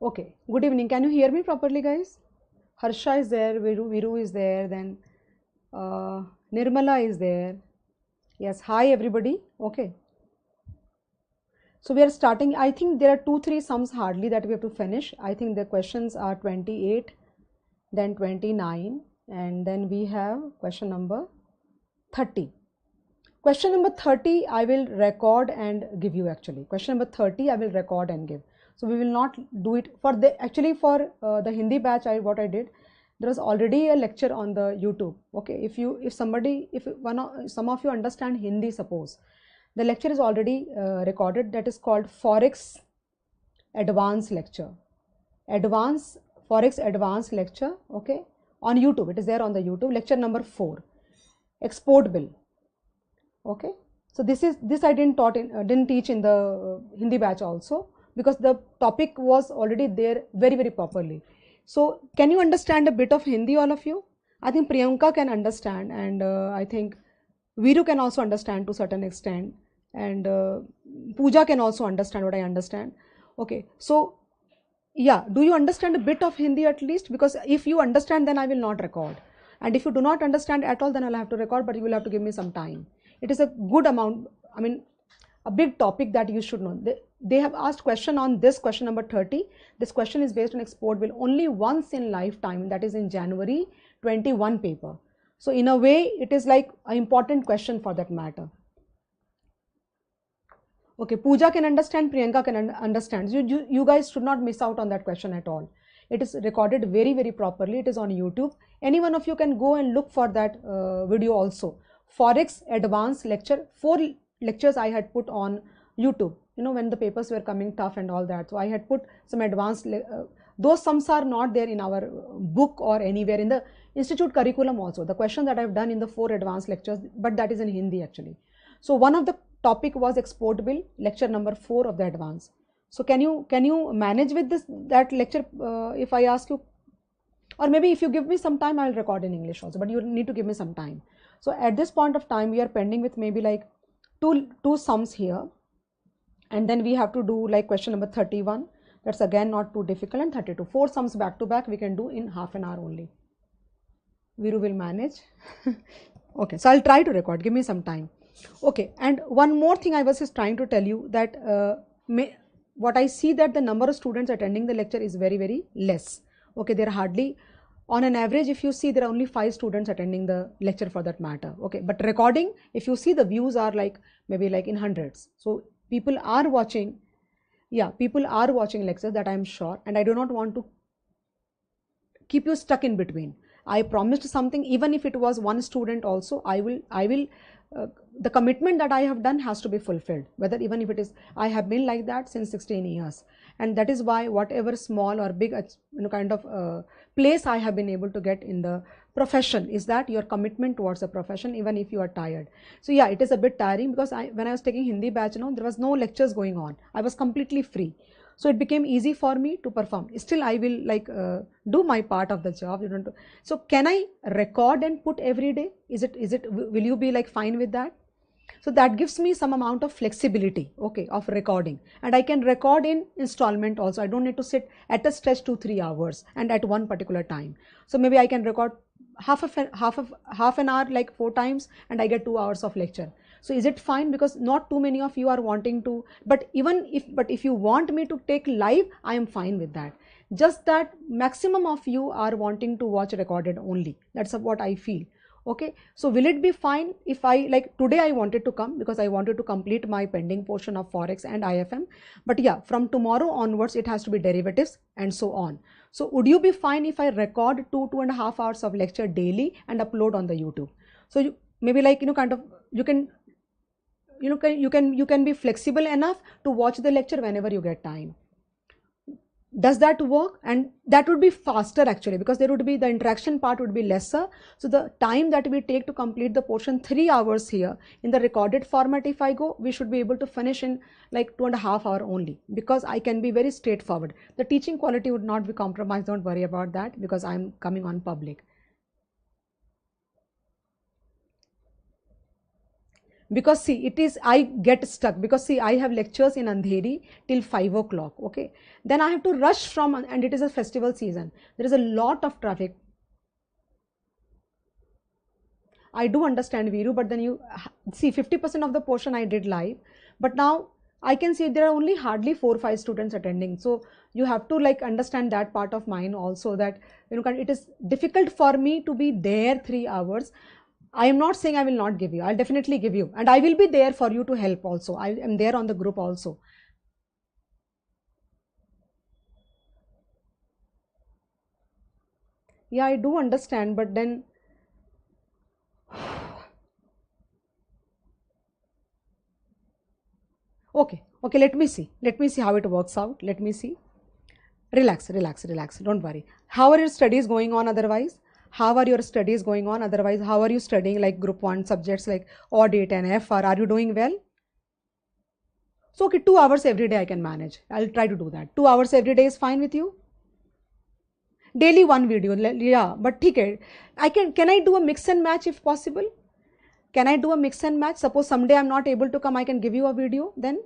Okay, good evening. Can you hear me properly, guys? Harsha is there, Viru is there, then Nirmala is there. Yes, hi everybody. Okay, so we are starting. I think there are 2 3 sums hardly that we have to finish. I think the questions are 28, then 29, and then we have question number 30. Question number 30 I will record and give you actually. Question number 30 I will record and give. So we will not do it for the actually for the Hindi batch. What I did, there was already a lecture on the YouTube. Okay, if somebody if one of, some of you understand Hindi, suppose the lecture is already recorded, that is called Forex Advanced Lecture. Advanced Forex Advanced Lecture, okay, on YouTube. It is there on the YouTube. Lecture number 4, Export Bill. Okay, so this I didn't teach in the Hindi batch also, because the topic was already there very properly. So can you understand a bit of Hindi, all of you? I think Priyanka can understand, and I think Viru can also understand to certain extent, and Pooja can also understand what I understand. Okay, so yeah, do you understand a bit of Hindi at least? Because if you understand, then I will not record, and if you do not understand at all, then I'll have to record, but you will have to give me some time. It is a good amount, I mean, a big topic that you should know. They have asked question on this, question number 30. This question is based on export bill only once in lifetime, that is in January 21 paper. So in a way, it is like an important question for that matter. Okay, Pooja can understand, Priyanka can understand. You guys should not miss out on that question at all. It is recorded very properly. It is on YouTube. Any one of you can go and look for that video also. Forex Advanced Lecture. 4 lectures I had put on YouTube, you know, when the papers were coming tough and all that. So I had put some advanced, those sums are not there in our book or anywhere in the institute curriculum also. The question that I've done in the 4 advanced lectures, but that is in Hindi actually. So one of the topic was export bill, lecture number 4 of the advance. So can you manage with that lecture if I ask you, or maybe if you give me some time, I'll record in English also, but you need to give me some time. So at this point of time, we are pending with maybe like two sums here, and then we have to do like question number 31. That's again not too difficult, and 32. 4 sums back to back we can do in half an hour only. Viru will manage. Okay, so I'll try to record. Give me some time. Okay, and one more thing I was just trying to tell you that what I see that the number of students attending the lecture is very less. Okay, there are hardly, on an average, if you see, there are only 5 students attending the lecture for that matter. Okay, but recording, if you see, the views are like maybe like in hundreds. So people are watching, yeah, people are watching lectures, that I am sure, and I do not want to keep you stuck in between. I promised something, even if it was 1 student also, I will the commitment that I have done has to be fulfilled, whether even if it is, I have been like that since 16 years, and that is why whatever small or big kind of place I have been able to get in the profession is that your commitment towards the profession, even if you are tired. So yeah, it is a bit tiring, because when I was taking Hindi batch, there was no lectures going on. I was completely free. So it became easy for me to perform. Still, I will like do my part of the job. So can I record and put every day? Will you be like fine with that? So that gives me some amount of flexibility, okay, of recording, and I can record in installment also. I don't need to sit at a stretch 2-3 hours and at one particular time. So maybe I can record half an hour like 4 times, and I get 2 hours of lecture. So is it fine? Because not too many of you are wanting to, but if you want me to take live, I am fine with that. Just that maximum of you are wanting to watch recorded only. That's what I feel. Okay, so will it be fine if I, like today I wanted to come because I wanted to complete my pending portion of Forex and IFM, but yeah, from tomorrow onwards it has to be derivatives and so on. So would you be fine if I record 2.5 hours of lecture daily and upload on the YouTube? So you maybe like kind of you can be flexible enough to watch the lecture whenever you get time. Does that work? And that would be faster actually, because there would be, the interaction part would be lesser. So the time that we take to complete the portion, 3 hours here in the recorded format, if I go, we should be able to finish in like 2.5 hours only, because I can be very straightforward. The teaching quality would not be compromised. Don't worry about that, because I'm coming on public. because see, it is, I get stuck because see, I have lectures in Andheri till 5 o'clock. Okay, then I have to rush from, and it is a festival season. There is a lot of traffic. I do understand, Viru, but then you see 50% of the portion I did live, but now I can see there are only hardly 4 or 5 students attending. So you have to like understand that part of mine also, that you know it is difficult for me to be there 3 hours. I am not saying I will not give you. I'll definitely give you, and I will be there for you to help also. I am there on the group also. Yeah, I do understand, but then okay, okay, let me see how it works out. Let me see. Relax, relax, relax. Don't worry. How are your studies going on otherwise? How are your studies going on otherwise? How are you studying like group 1 subjects like audit and FR? Are you doing well? So, okay, 2 hours every day I can manage. I'll try to do that. 2 hours every day is fine with you? Daily one video. Yeah, but okay. Can I do a mix and match if possible? Can I do a mix and match? Suppose someday I'm not able to come, I can give you a video then?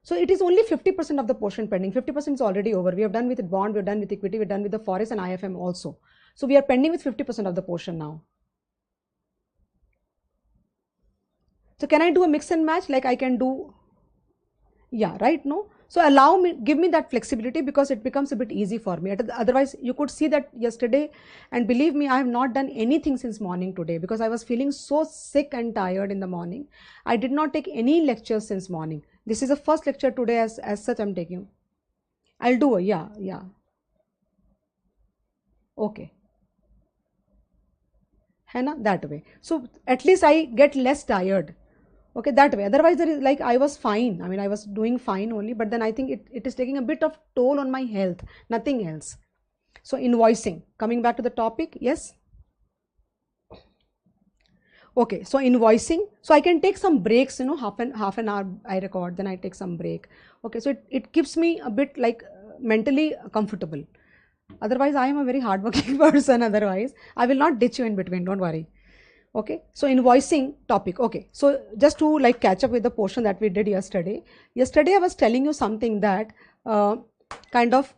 So it is only 50% of the portion pending. 50% is already over. We have done with bond, we have done with equity, we have done with the forex and IFM also. So we are pending with 50% of the portion now. So can I do a mix and match like I can do? Yeah, right, no? So allow me, give me that flexibility because it becomes a bit easy for me. Otherwise, you could see that yesterday, and believe me, I have not done anything since morning today because I was feeling so sick and tired in the morning. I did not take any lectures since morning. This is the first lecture today as such I'm taking. I'll do it, yeah, yeah. Okay. है ना, that way. So at least I get less tired. Okay, that way. Otherwise, there is like I was fine. I mean, I was doing fine only, but then I think it is taking a bit of toll on my health, nothing else. So, invoicing. Coming back to the topic, yes. Okay, so invoicing. So I can take some breaks, you know, half an hour I record, then I take some break. Okay, so it keeps me a bit like mentally comfortable. Otherwise, I am a very hardworking person. Otherwise, I will not ditch you in between. Don't worry. Okay, so invoicing topic. Okay, so just to like catch up with the portion that we did yesterday. Yesterday, I was telling you something that kind of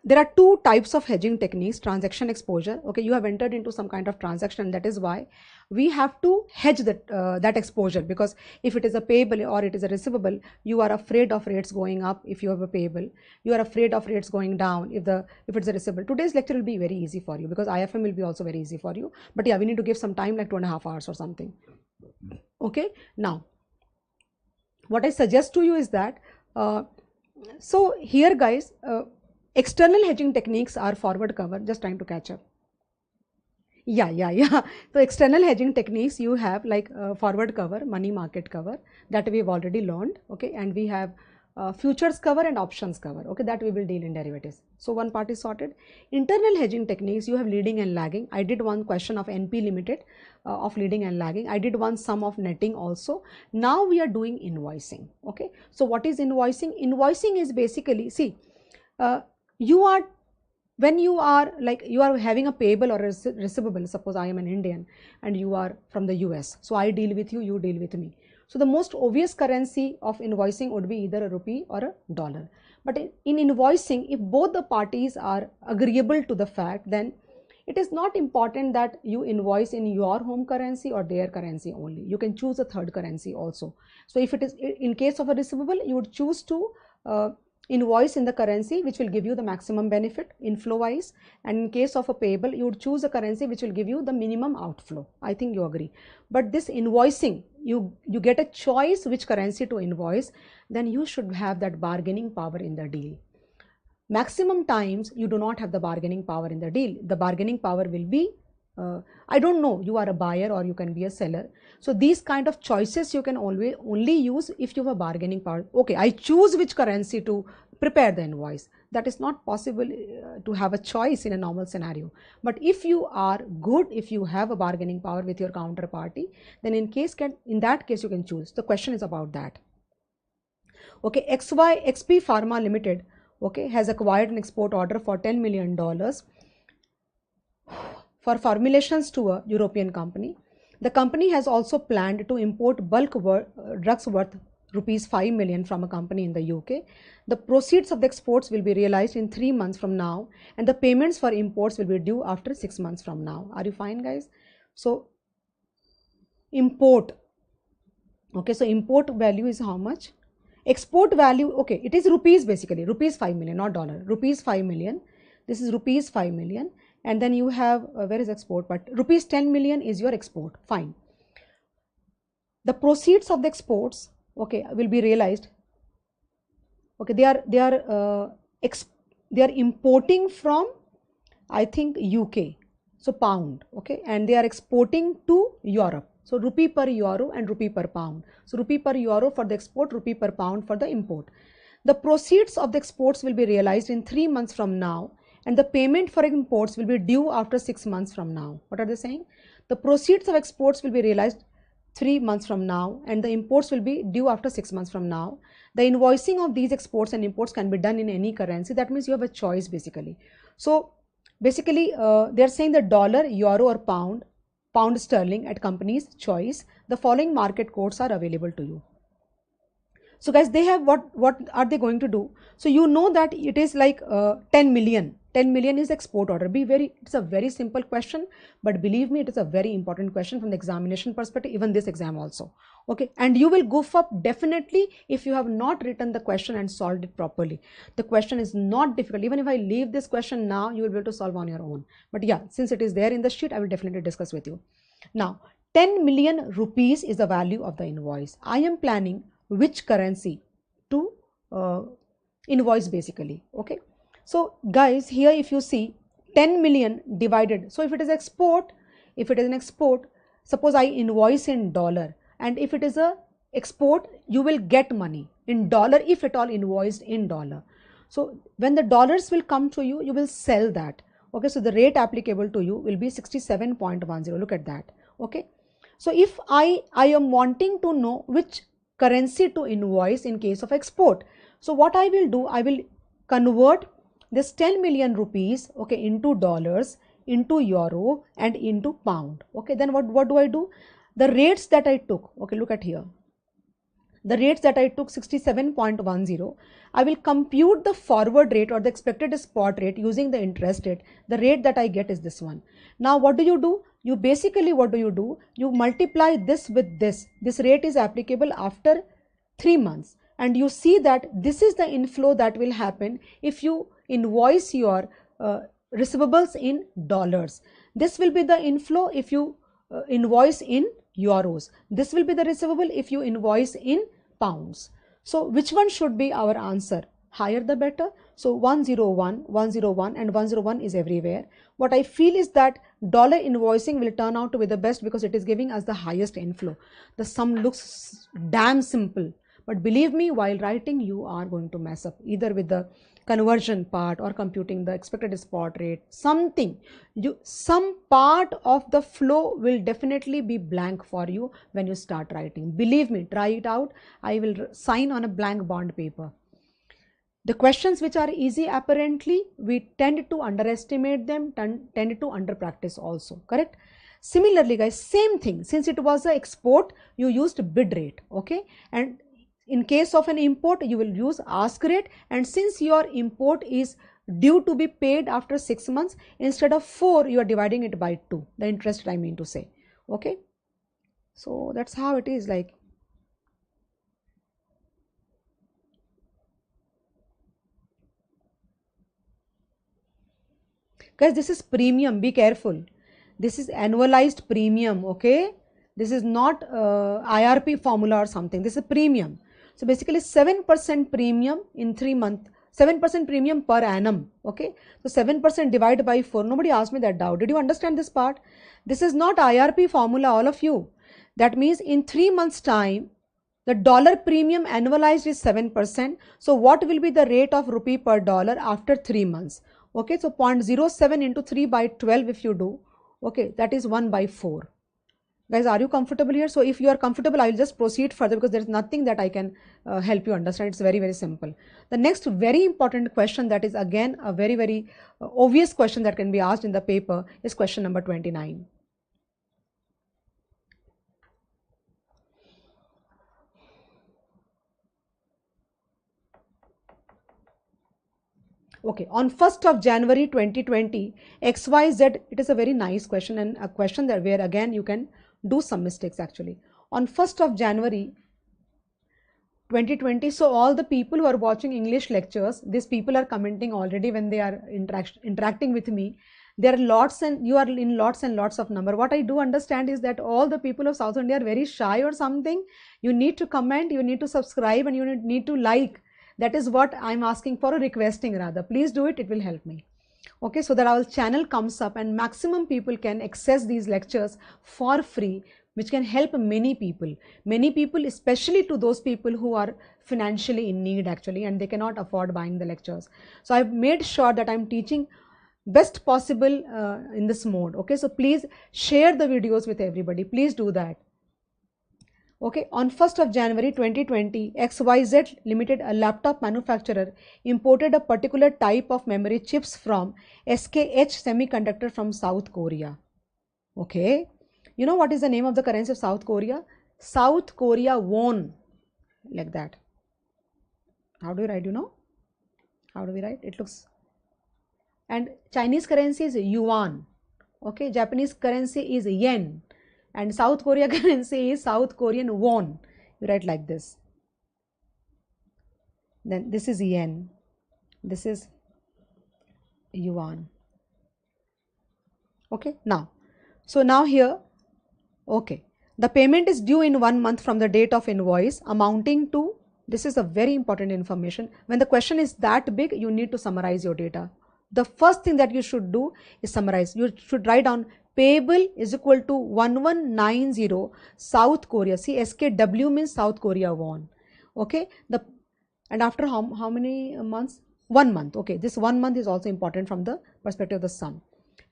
there are two types of hedging techniques: transaction exposure. Okay, you have entered into some kind of transaction. That is why we have to hedge that exposure, because if it is a payable or it is a receivable, you are afraid of rates going up if you have a payable. You are afraid of rates going down if it's a receivable. Today's lecture will be very easy for you because IFM will be also very easy for you. But yeah, we need to give some time, like 2.5 hours or something. Okay, now what I suggest to you is that so here guys, external hedging techniques are forward cover. Just trying to catch up. Yeah. So external hedging techniques, you have like forward cover, money market cover, that we have already learned. Okay, and we have futures cover and options cover. Okay, that we will deal in derivatives. So one part is sorted. Internal hedging techniques, you have leading and lagging. I did one question of NP limited of leading and lagging. I did one sum of netting also. Now we are doing invoicing. Okay, so what is invoicing? Invoicing is basically, see, you are, when you are like you are having a payable or a receivable. Suppose I am an Indian and you are from the US, so I deal with you, you deal with me. So the most obvious currency of invoicing would be either a rupee or a dollar. But in invoicing, if both the parties are agreeable to the fact, then it is not important that you invoice in your home currency or their currency only. You can choose a third currency also. So if it is in case of a receivable, you would choose to invoice in the currency which will give you the maximum benefit inflow wise, and in case of a payable, you would choose a currency which will give you the minimum outflow. I think you agree. But this invoicing, you get a choice which currency to invoice, then you should have that bargaining power in the deal. Maximum times you do not have the bargaining power in the deal. The bargaining power will be I don't know, you are a buyer or you can be a seller. So these kind of choices you can always only use if you have a bargaining power. Okay, I choose which currency to prepare the invoice. That is not possible to have a choice in a normal scenario. But if you are good, if you have a bargaining power with your counterparty, then in that case you can choose. The question is about that. Okay, XP Pharma Limited, okay, has acquired an export order for $10 million for formulations to a European company. The company has also planned to import bulk drugs worth rupees 5 million from a company in the UK. The proceeds of the exports will be realized in 3 months from now, and the payments for imports will be due after 6 months from now. Are you fine, guys? So import, okay, so import value is how much? Export value, okay, it is rupees, basically rupees 5 million, not dollar, rupees 5 million. This is rupees 5 million, and then you have where is export, but rupees 10 million is your export. Fine. The proceeds of the exports, okay, will be realized. Okay, they are importing from, I think, UK, so pound, okay, and they are exporting to Europe. So rupee per euro and rupee per pound. So rupee per euro for the export, rupee per pound for the import. The proceeds of the exports will be realized in 3 months from now, and the payment for imports will be due after 6 months from now. What are they saying? The proceeds of exports will be realized 3 months from now, and the imports will be due after 6 months from now. The invoicing of these exports and imports can be done in any currency. That means you have a choice, basically. So basically they are saying the dollar, euro or pound sterling at company's choice. The following market codes are available to you. So guys, they have what are they going to do? So you know that it is like 10 million. 10 million is export order. It's a very simple question, but believe me, it is a very important question from the examination perspective, even this exam also. Okay, and you will goof up definitely if you have not written the question and solved it properly. The question is not difficult. Even if I leave this question now, you will be able to solve on your own. But yeah, since it is there in the sheet, I will definitely discuss with you. Now, 10 million rupees is the value of the invoice. I am planning which currency to invoice, basically. Okay, so guys, here if you see 10 million divided, so if it is export, if it is an export, suppose I invoice in dollar, and if it is a export, you will get money in dollar if at all invoiced in dollar. So when the dollars will come to you, you will sell that. Okay, so the rate applicable to you will be 67.10. Look at that. Okay, so if I am wanting to know which currency to invoice in case of export, so what I will do, I will convert this 10 million rupees, okay, into dollars, into euro and into pound. Okay, then what do I do? The rates that I took, okay, look at here, the rates that I took 67.10, I will compute the forward rate or the expected spot rate using the interest rate. The rate that I get is this one. Now what do? You basically, what do? You multiply this with this. This rate is applicable after 3 months, and you see that this is the inflow that will happen if you invoice your receivables in dollars. This will be the inflow if you invoice in euros. This will be the receivable if you invoice in pounds. So which one should be our answer? Higher the better. So 101, 101 and 101 is everywhere. What I feel is that dollar invoicing will turn out to be the best because it is giving us the highest inflow. The sum looks damn simple, but believe me, while writing you are going to mess up either with the conversion part or computing the expected spot rate. Some part of the flow will definitely be blank for you when you start writing. Believe me, try it out. I will sign on a blank bond paper. The questions which are easy, apparently we tend to underestimate them, tend to under practice also, correct? Similarly guys, same thing, since it was an export, you used bid rate, okay, and in case of an import, you will use ask rate, and since your import is due to be paid after 6 months, instead of 4, you are dividing it by 2, the interest I mean to say. Okay, so that's how it is. Like, guys, this is premium, be careful. This is annualized premium, okay? This is not IRP formula or something. This is premium. So basically 7% premium in 3 months, 7% premium per annum, okay? So 7% divided by 4. Nobody asked me that doubt. Did you understand this part? This is not IRP formula, all of you. That means in 3 months time, the dollar premium annualized is 7%. So what will be the rate of rupee per dollar after 3 months? Okay, so 0.07 into 3 by 12 if you do, okay, that is 1 by 4. Guys, are you comfortable here? So if you are comfortable, I will just proceed further because there is nothing that I can help you understand. It's very, very simple. The next very important question that is again a very, very obvious question that can be asked in the paper is question number 29. Okay, on 1st of January 2020, XYZ, it is a very nice question and a question that where again you can do some mistakes actually. On 1st of January 2020, so all the people who are watching English lectures, these people are commenting already when they are interacting with me. There are lots and you are in lots and lots of number. What I do understand is that all the people of South India are very shy or something. You need to comment, you need to subscribe, and you need to like. That is what I'm asking for, or requesting rather. Please do it, it will help me. Okay, so that our channel comes up and maximum people can access these lectures for free, which can help many people, especially to those people who are financially in need actually, and they cannot afford buying the lectures. So I've made sure that I'm teaching best possible in this mode. Okay, so please share the videos with everybody, please do that. Okay, on 1st of January 2020, XYZ Limited, a laptop manufacturer, imported a particular type of memory chips from SKH Semiconductor from South Korea. Okay, you know what is the name of the currency of South Korea? South Korea won, like that. How do you write, you know? How do we write? It looks, and Chinese currency is yuan. Okay, Japanese currency is yen. And South Korea currency is South Korean won. You write like this. Then this is yen. This is yuan. Okay, now. So now here, okay. The payment is due in 1 month from the date of invoice, amounting to, this is a very important information. When the question is that big, you need to summarize your data. The first thing that you should do is summarize. You should write down payable is equal to 1190 South Korea. See, SKW means South Korea won. Okay, and after how many months? 1 month. Okay, this 1 month is also important from the perspective of the sum,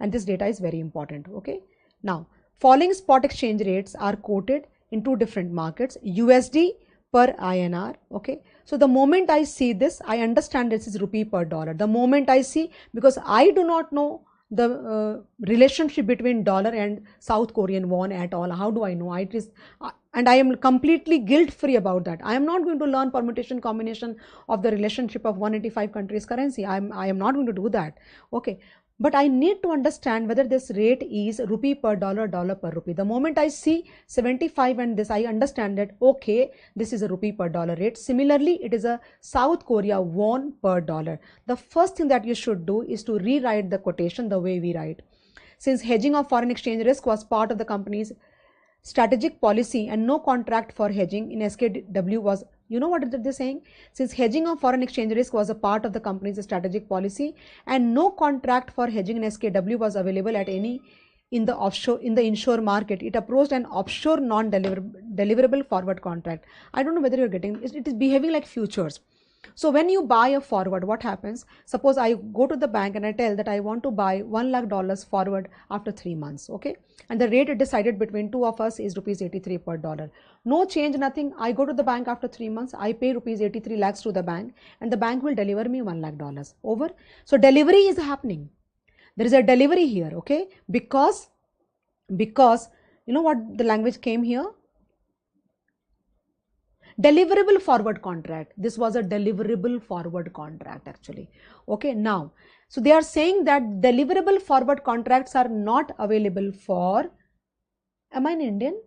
and this data is very important. Okay, now following spot exchange rates are quoted in two different markets, USD per INR. Okay, so the moment I see this, I understand this is rupee per dollar. The moment I see, because I do not know the relationship between dollar and South Korean won at all. How do I know? And I am completely guilt free about that. I am not going to learn permutation combination of the relationship of 185 countries currency. I am not going to do that. Okay, but I need to understand whether this rate is rupee per dollar, dollar per rupee. The moment I see 75 and this, I understand that okay, this is a rupee per dollar rate. Similarly, it is a South Korea won per dollar. The first thing that you should do is to rewrite the quotation the way we write. Since hedging of foreign exchange risk was part of the company's strategic policy and no contract for hedging in SKW was, you know what they're saying? Since hedging of foreign exchange risk was a part of the company's strategic policy and no contract for hedging in SKW was available at any in the inshore market, it approached an offshore non-deliverable forward contract. I don't know whether you're getting it is behaving like futures. So when you buy a forward, what happens? Suppose I go to the bank and I tell that I want to buy $1 lakh forward after 3 months. Okay, and the rate decided between two of us is rupees 83 per dollar. No change, nothing. I go to the bank after 3 months. I pay rupees 83 lakhs to the bank, and the bank will deliver me $1 lakh. Over. So delivery is happening. There is a delivery here. Okay, because you know what the language came here. Deliverable forward contract. This was a deliverable forward contract actually. Okay, now, so they are saying that deliverable forward contracts are not available for, am I an Indian?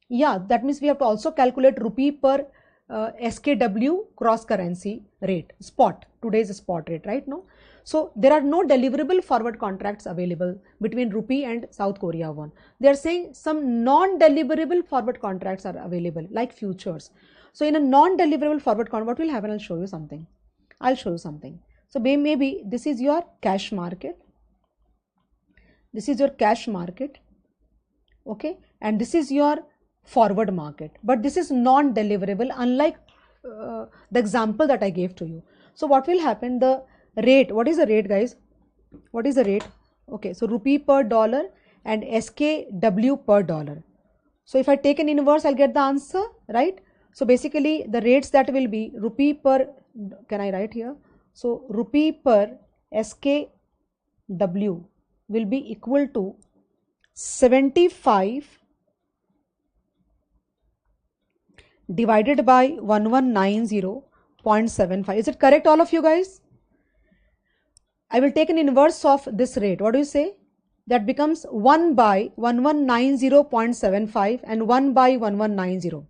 Yeah, that means we have to also calculate rupee per SKW cross currency rate, spot, today's spot rate, right? No. So there are no deliverable forward contracts available between rupee and South Korea won. They are saying some non-deliverable forward contracts are available like futures. So in a non-deliverable forward contract, what will happen? I'll show you something. So maybe this is your cash market. This is your cash market. Okay, and this is your forward market, but this is non-deliverable, unlike the example that I gave to you. So what will happen? The rate, what is the rate, guys? What is the rate? Okay, so rupee per dollar and SKW per dollar. So if I take an inverse, I'll get the answer, right? So basically the rates that will be rupee per, can I write here? So rupee per SKW will be equal to 75 divided by 1190.75. Is it correct, all of you guys? I will take an inverse of this rate. What do you say? That becomes 1 by 1190.75 and 1 by 1190.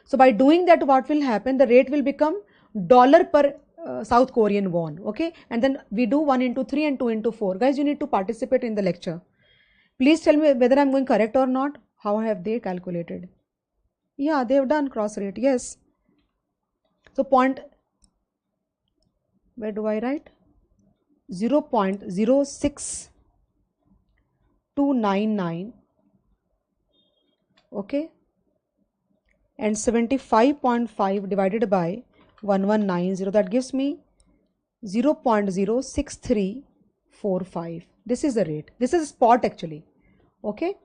So by doing that, what will happen? The rate will become dollar per South Korean won. Okay, and then we do 1 into 3 and 2 into 4. Guys, you need to participate in the lecture. Please tell me whether I'm going correct or not. How have they calculated? Yeah, they have done cross rate. Yes. So where do I write? 0.06299. Okay. And 75.5 divided by 1190, that gives me 0.06345. This is the rate. This is spot actually. Okay.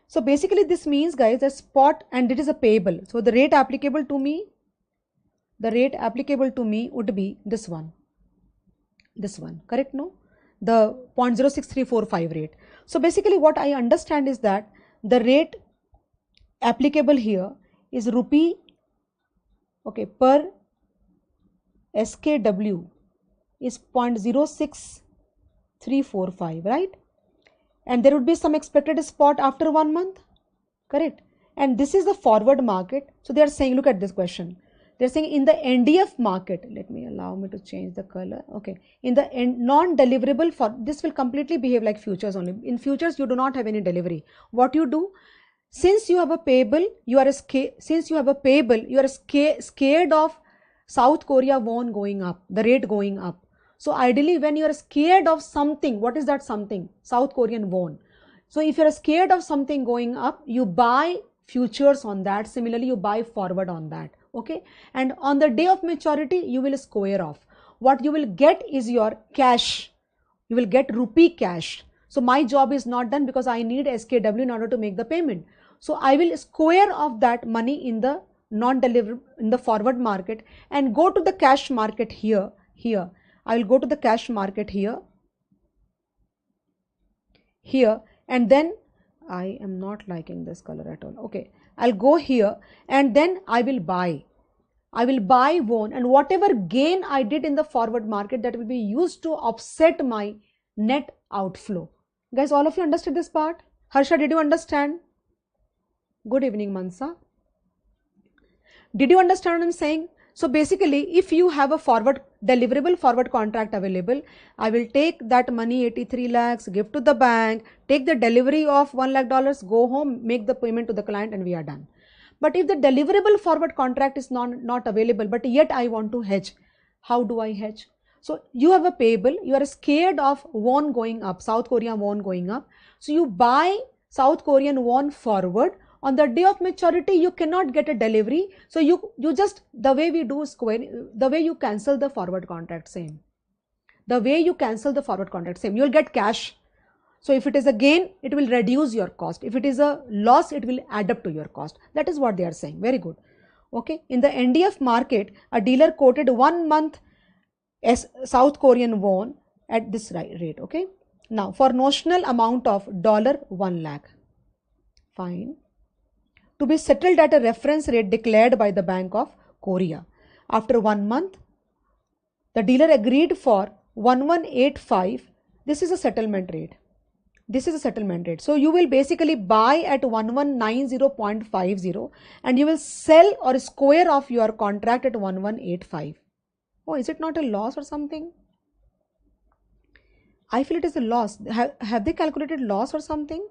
So basically this means, guys, the spot, and it is a payable. So the rate applicable to me would be this one. This one, correct? No? The 0.06345 rate. So basically what I understand is that the rate applicable here is rupee, okay, per SKW is 0.06345, right? And there would be some expected spot after 1 month, correct? And this is the forward market. So they are saying, look at this question. They're saying in the NDF market, allow me to change the color. Okay, in the non-deliverable, for this will completely behave like futures only. In futures, you do not have any delivery. What you do, since you have a payable, you are scared of South Korea won going up, the rate going up. So ideally, when you are scared of something, what is that something? South Korean won. So if you are scared of something going up, you buy futures on that. Similarly, you buy forward on that. Okay, and on the day of maturity, you will square off. What you will get is your cash. You will get rupee cash. So my job is not done because I need SKW in order to make the payment. So I will square off that money in the in the forward market and go to the cash market here. I will go to the cash market here, and then I am not liking this color at all. Okay, I'll go here and then I will buy won, and whatever gain I did in the forward market, that will be used to offset my net outflow. Guys, all of you understood this part? Harsha, did you understand? Good evening, Mansa. Did you understand what I'm saying? So basically, if you have a deliverable forward contract available, I will take that money, 83 lakhs, give to the bank, take the delivery of $1 lakh, go home, make the payment to the client, and we are done. But if the deliverable forward contract is not available, but yet I want to hedge, how do I hedge? So you have a payable, you are scared of won going up, South Korea won going up. So you buy South Korean won forward. On the day of maturity, you cannot get a delivery. So you just, the way we do square, the way you cancel the forward contract, same. The way you cancel the forward contract, same. You will get cash. So if it is a gain, it will reduce your cost. If it is a loss, it will add up to your cost. That is what they are saying. Very good. Okay. In the NDF market, a dealer quoted 1 month South Korean won at this rate. Okay. Now for notional amount of $1 lakh. Fine. To be settled at a reference rate declared by the Bank of Korea. After 1 month, the dealer agreed for 1185. This is a settlement rate. This is a settlement rate. So you will basically buy at 1190.50 and you will sell or square off your contract at 1185. Oh, is it not a loss or something? I feel it is a loss. Have they calculated loss or something?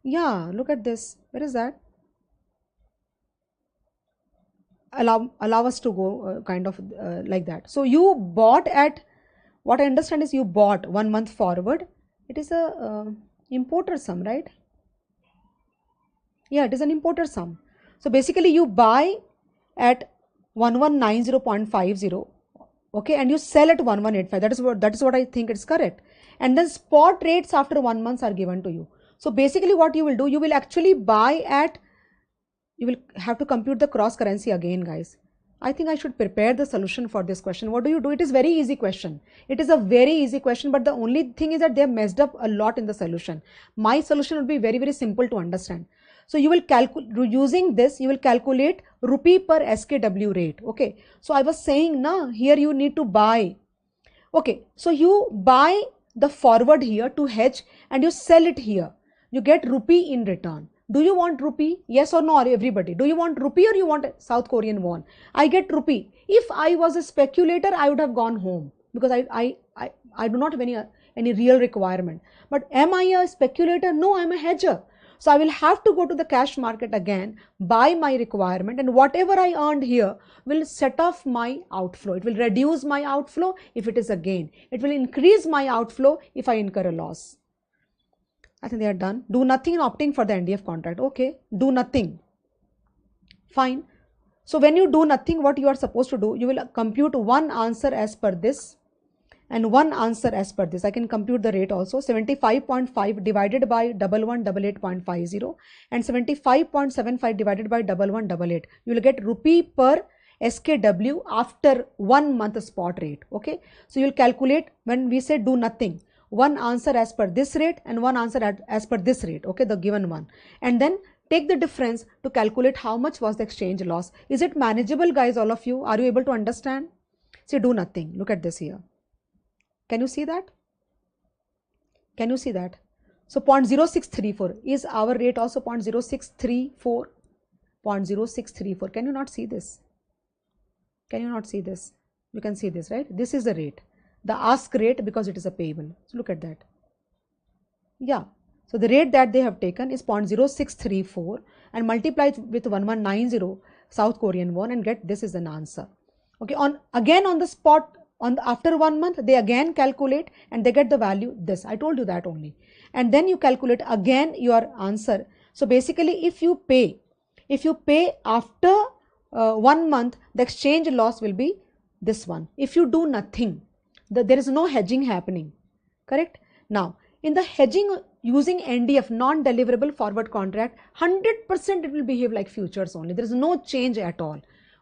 Yeah, look at this. Where is that? Allow us to go like that. So you bought at, what I understand is you bought 1 month forward. It is a importer sum, right? Yeah, it is an importer sum. So basically you buy at 1190.50, okay, and you sell at 1185. That is what I think is correct. And then spot rates after 1 month are given to you. So basically what you will do, you will actually buy at, you will have to compute the cross currency again, guys. I think I should prepare the solution for this question. What do you do? It is very easy question. It is a very easy question, but the only thing is that they have messed up a lot in the solution. My solution would be very, very simple to understand. So you will calculate, using this, you will calculate rupee per SKW rate. Okay. So I was saying, na, here you need to buy. Okay. So you buy the forward here to hedge and you sell it here. You get rupee in return. Do you want rupee? Yes or no, everybody? Do you want rupee or you want South Korean won? I get rupee. If I was a speculator, I would have gone home because I do not have any real requirement. But am I a speculator? No, I'm a hedger. So I will have to go to the cash market again, buy my requirement, and whatever I earned here will set off my outflow. It will reduce my outflow if it is a gain. It will increase my outflow if I incur a loss. I think they are done. Do nothing and opting for the NDF contract. Okay, do nothing. Fine. So when you do nothing, what you are supposed to do, you will compute one answer as per this and one answer as per this. I can compute the rate also. 75.5 divided by 1188.50 and 75.75 divided by 1188. You will get rupee per SKW after 1 month spot rate. Okay. So you will calculate when we say do nothing. One answer as per this rate and one answer as per this rate, okay, the given one, and then take the difference to calculate how much was the exchange loss. Is it manageable, guys? All of you, are you able to understand? See, do nothing. Look at this here. Can you see that? Can you see that? So 0.0634 is our rate also 0.0634. 0.0634. Can you not see this? Can you not see this? You can see this, right? This is the rate. The ask rate because it is a payable. So look at that. Yeah. So the rate that they have taken is 0.0634 and multiply it with 1190 South Korean won and get this is an answer. Okay. Again on the spot, after 1 month, they again calculate and they get the value this. I told you that only. And then you calculate again your answer. So basically if you pay after 1 month, the exchange loss will be this one. If you do nothing, there is no hedging happening, correct? Now, in the hedging using NDF, non-deliverable forward contract, 100% it will behave like futures only. There is no change at all.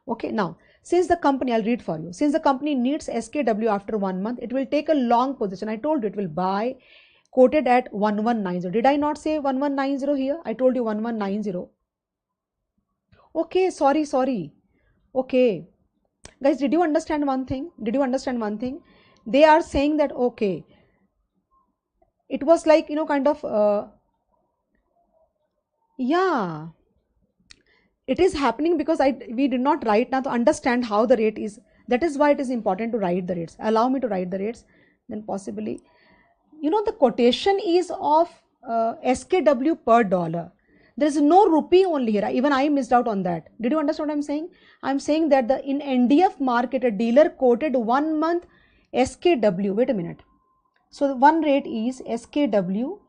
Okay, now, since the company, I'll read for you. Since the company needs SKW after 1 month, it will take a long position. I told you it will buy, quoted at 1190. Did I not say 1190 here? I told you 1190. Okay, sorry. Okay. Guys, did you understand one thing? They are saying that, okay, it was like, kind of, yeah, it is happening because we did not write now to understand how the rate is. That is why it is important to write the rates. Allow me to write the rates, then possibly, the quotation is of SKW per dollar. There is no rupee only here. Even I missed out on that. Did you understand what I'm saying? I'm saying that in NDF market, a dealer quoted 1 month SKW. Wait a minute. So one rate is SKW,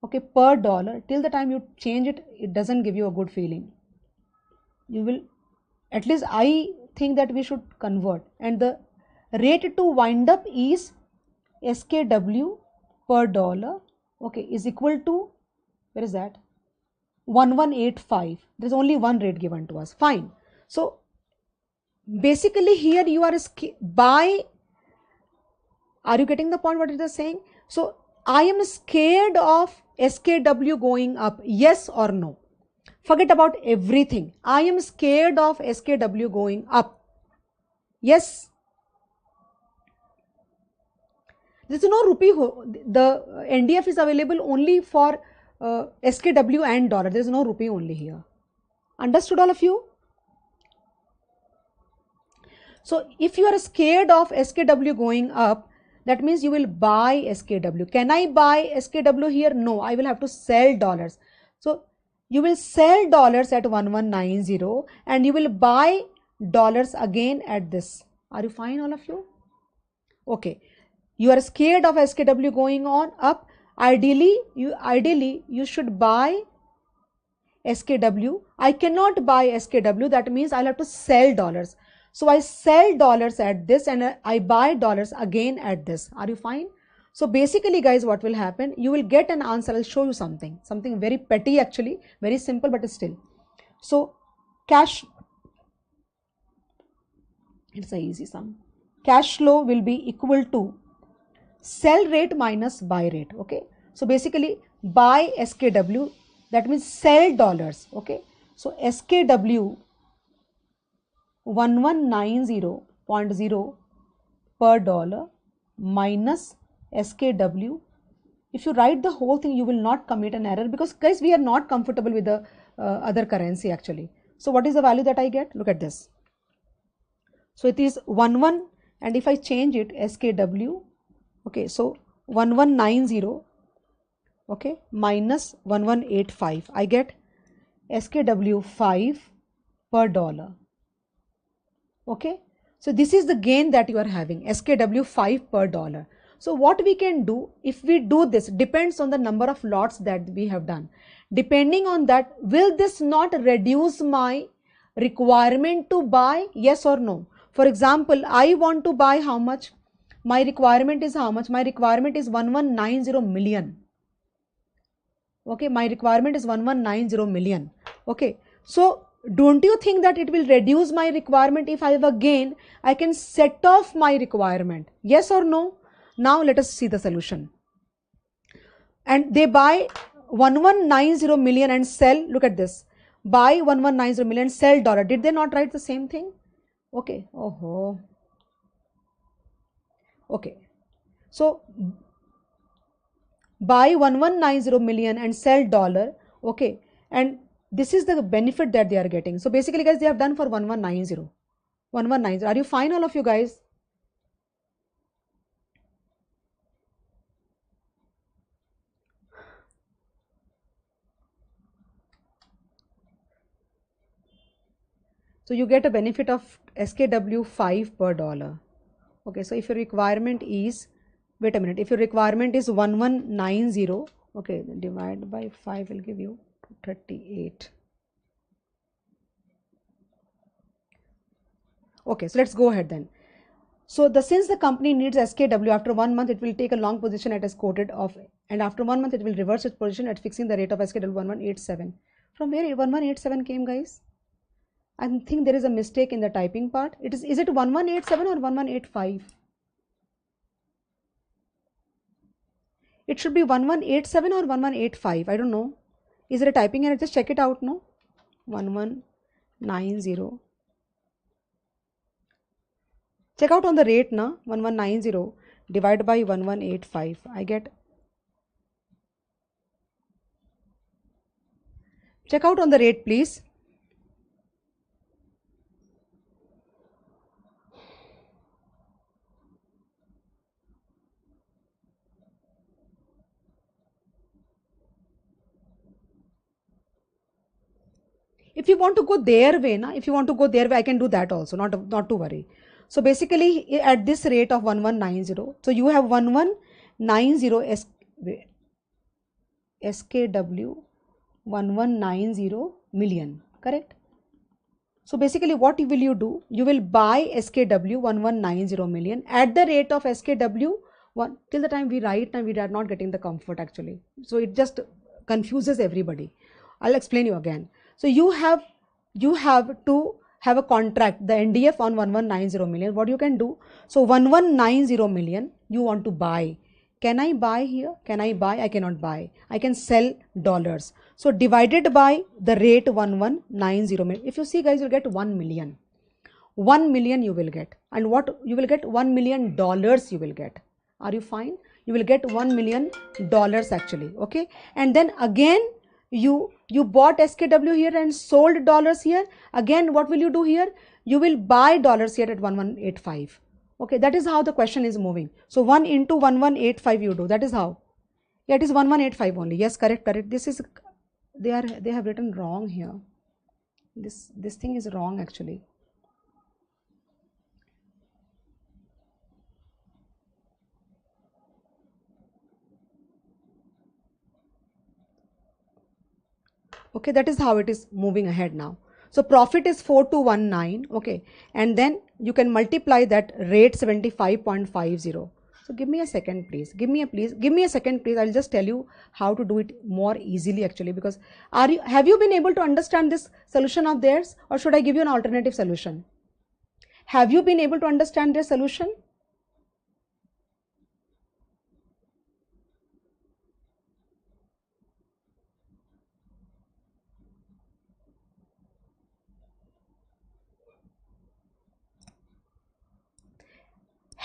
okay, per dollar. Till the time you change it, it doesn't give you a good feeling. You will, at least I think that we should convert. And the rate to wind up is SKW per dollar, okay, is equal to, where is that? 1185. There's only one rate given to us. Fine. So basically here you are are you getting the point what it is saying? So I am scared of SKW going up. Yes or no? Forget about everything. I am scared of SKW going up. Yes. There is no rupee. The NDF is available only for SKW and dollar. There is no rupee only here. Understood all of you? So if you are scared of SKW going up, that means you will buy SKW. Can I buy SKW here? No, I will have to sell dollars. So you will sell dollars at 1190 and you will buy dollars again at this. Are you fine, all of you? Okay. You are scared of SKW going on up. Ideally, you should buy SKW. I cannot buy SKW. That means I'll have to sell dollars. So I sell dollars at this and I buy dollars again at this. Are you fine? So basically, guys, what will happen? You will get an answer. I'll show you something very petty actually, very simple, but still. So cash, it's a easy sum. Cash flow will be equal to sell rate minus buy rate. Okay. So basically buy SKW, that means sell dollars. Okay, so SKW 1190.0 per dollar minus SKW. If you write the whole thing, you will not commit an error, because guys, we are not comfortable with the other currency actually. So what is the value that I get? Look at this. So it is 11, and if I change it SKW, okay, so 1190, okay, minus 1185, I get SKW 5 per dollar. Okay, so this is the gain that you are having, SKW 5 per dollar. So what we can do, if we do this, depends on the number of lots that we have done. Depending on that, will this not reduce my requirement to buy? Yes or no? For example, I want to buy how much? My requirement is how much? My requirement is 1190 million. Okay, my requirement is 1190 million. Okay, so don't you think that it will reduce my requirement? If I have a gain, I can set off my requirement. Yes or no? Now let us see the solution. And they buy 1190 million and sell, look at this, buy 1190 million, sell dollar. Did they not write the same thing? Okay, oh, okay, so buy 1190 million and sell dollar. Okay, and this is the benefit that they are getting. So basically guys, they have done for 1190. Are you fine, all of you guys? So you get a benefit of SKW 5 per dollar. Okay, so if your requirement is, wait a minute, if your requirement is 1190, okay, divide by 5 will give you 38. Okay, so let's go ahead then. So since the company needs SKW, after 1 month it will take a long position at as quoted of, and after 1 month it will reverse its position at fixing the rate of SKW 1187. From where 1187 came, guys? I think there is a mistake in the typing part. Is it 1187 or 1185? It should be 1187 or 1185. I don't know. Is there a typing error? Just check it out, no? 1190. Check out on the rate, na? 1190 divided by 1185. I get. Check out on the rate, please. If you want to go their way, na, if you want to go their way, I can do that also, not to worry. So basically at this rate of 1190, so you have 1190 SKW 1190 million, correct? So basically what will you do? You will buy SKW 1190 million at the rate of SKW 1. Till the time we write, and we are not getting the comfort actually. So it just confuses everybody. I'll explain you again. So you have to have a contract, the NDF on 1190 million. What you can do? So 1190 million you want to buy. Can I buy here? Can I buy? I cannot buy. I can sell dollars. So divided by the rate 1190 million. If you see, guys, you'll get 1 million. 1 million you will get. And what you will get? $1 million you will get. Are you fine? You will get $1 million actually. Okay. And then again, you bought SKW here and sold dollars here. Again, what will you do here? You will buy dollars here at 1185. Okay, that is how the question is moving. So 1 into 1185 you do. That is how. Yeah, it is 1185 only. Yes, correct. This is, they have written wrong here. This thing is wrong actually. Okay, that is how it is moving ahead now. So profit is 4219. Okay, and then you can multiply that rate 75.50. So give me a second, please. Give me a second, please. I'll just tell you how to do it more easily actually, because have you been able to understand this solution of theirs, or should I give you an alternative solution? Have you been able to understand their solution?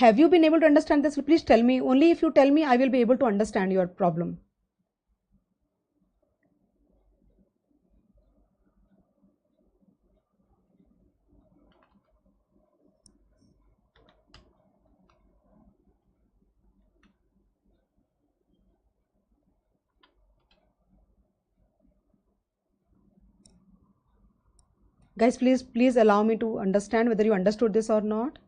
Have you been able to understand this? Please tell me. Only if you tell me, I will be able to understand your problem. Guys, please allow me to understand whether you understood this or not.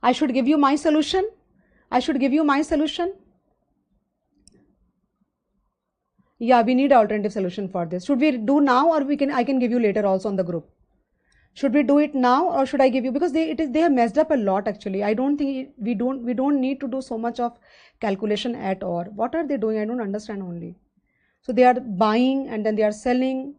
I should give you my solution. I should give you my solution. Yeah, we need alternative solution for this. Should we do now, or I can give you later also on the group? Should we do it now, or should I give you, because they have messed up a lot actually. I don't think we don't need to do so much of calculation at all. What are they doing? I don't understand only. So they are buying and then they are selling.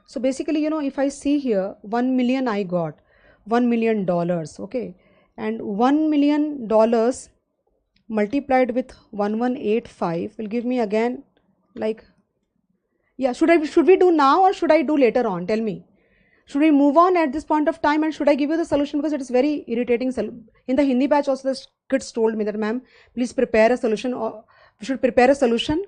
So basically, you know, if I see here 1 million, I got $1 million, okay, and $1 million multiplied with 1185 will give me again, like, yeah, should we do now or should I do later on? Tell me. Should we move on at this point of time, and should I give you the solution, because it is very irritating. In the Hindi batch also the kids told me that, ma'am, please prepare a solution, or we should prepare a solution.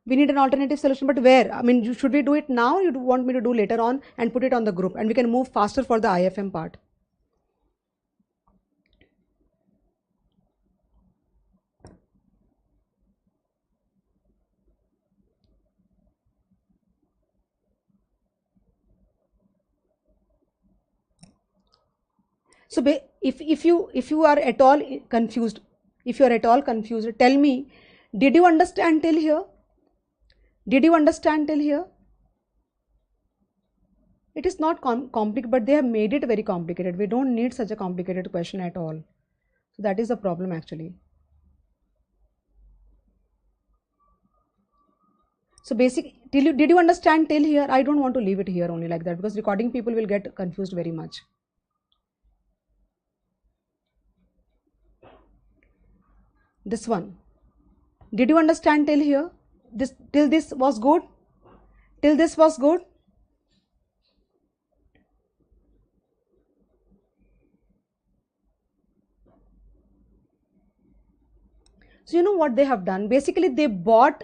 We need an alternative solution, but where? I mean, should we do it now, or you want me to do later on and put it on the group, and we can move faster for the IFM part? So if you are at all confused, tell me, did you understand till here? Did you understand till here? It is not complicated, but they have made it very complicated. We don't need such a complicated question at all. So that is the problem actually. So did you understand till here? I don't want to leave it here only like that, because recording people will get confused very much. This one, did you understand till here? Till this was good? Till this was good? So you know what they have done? Basically, they bought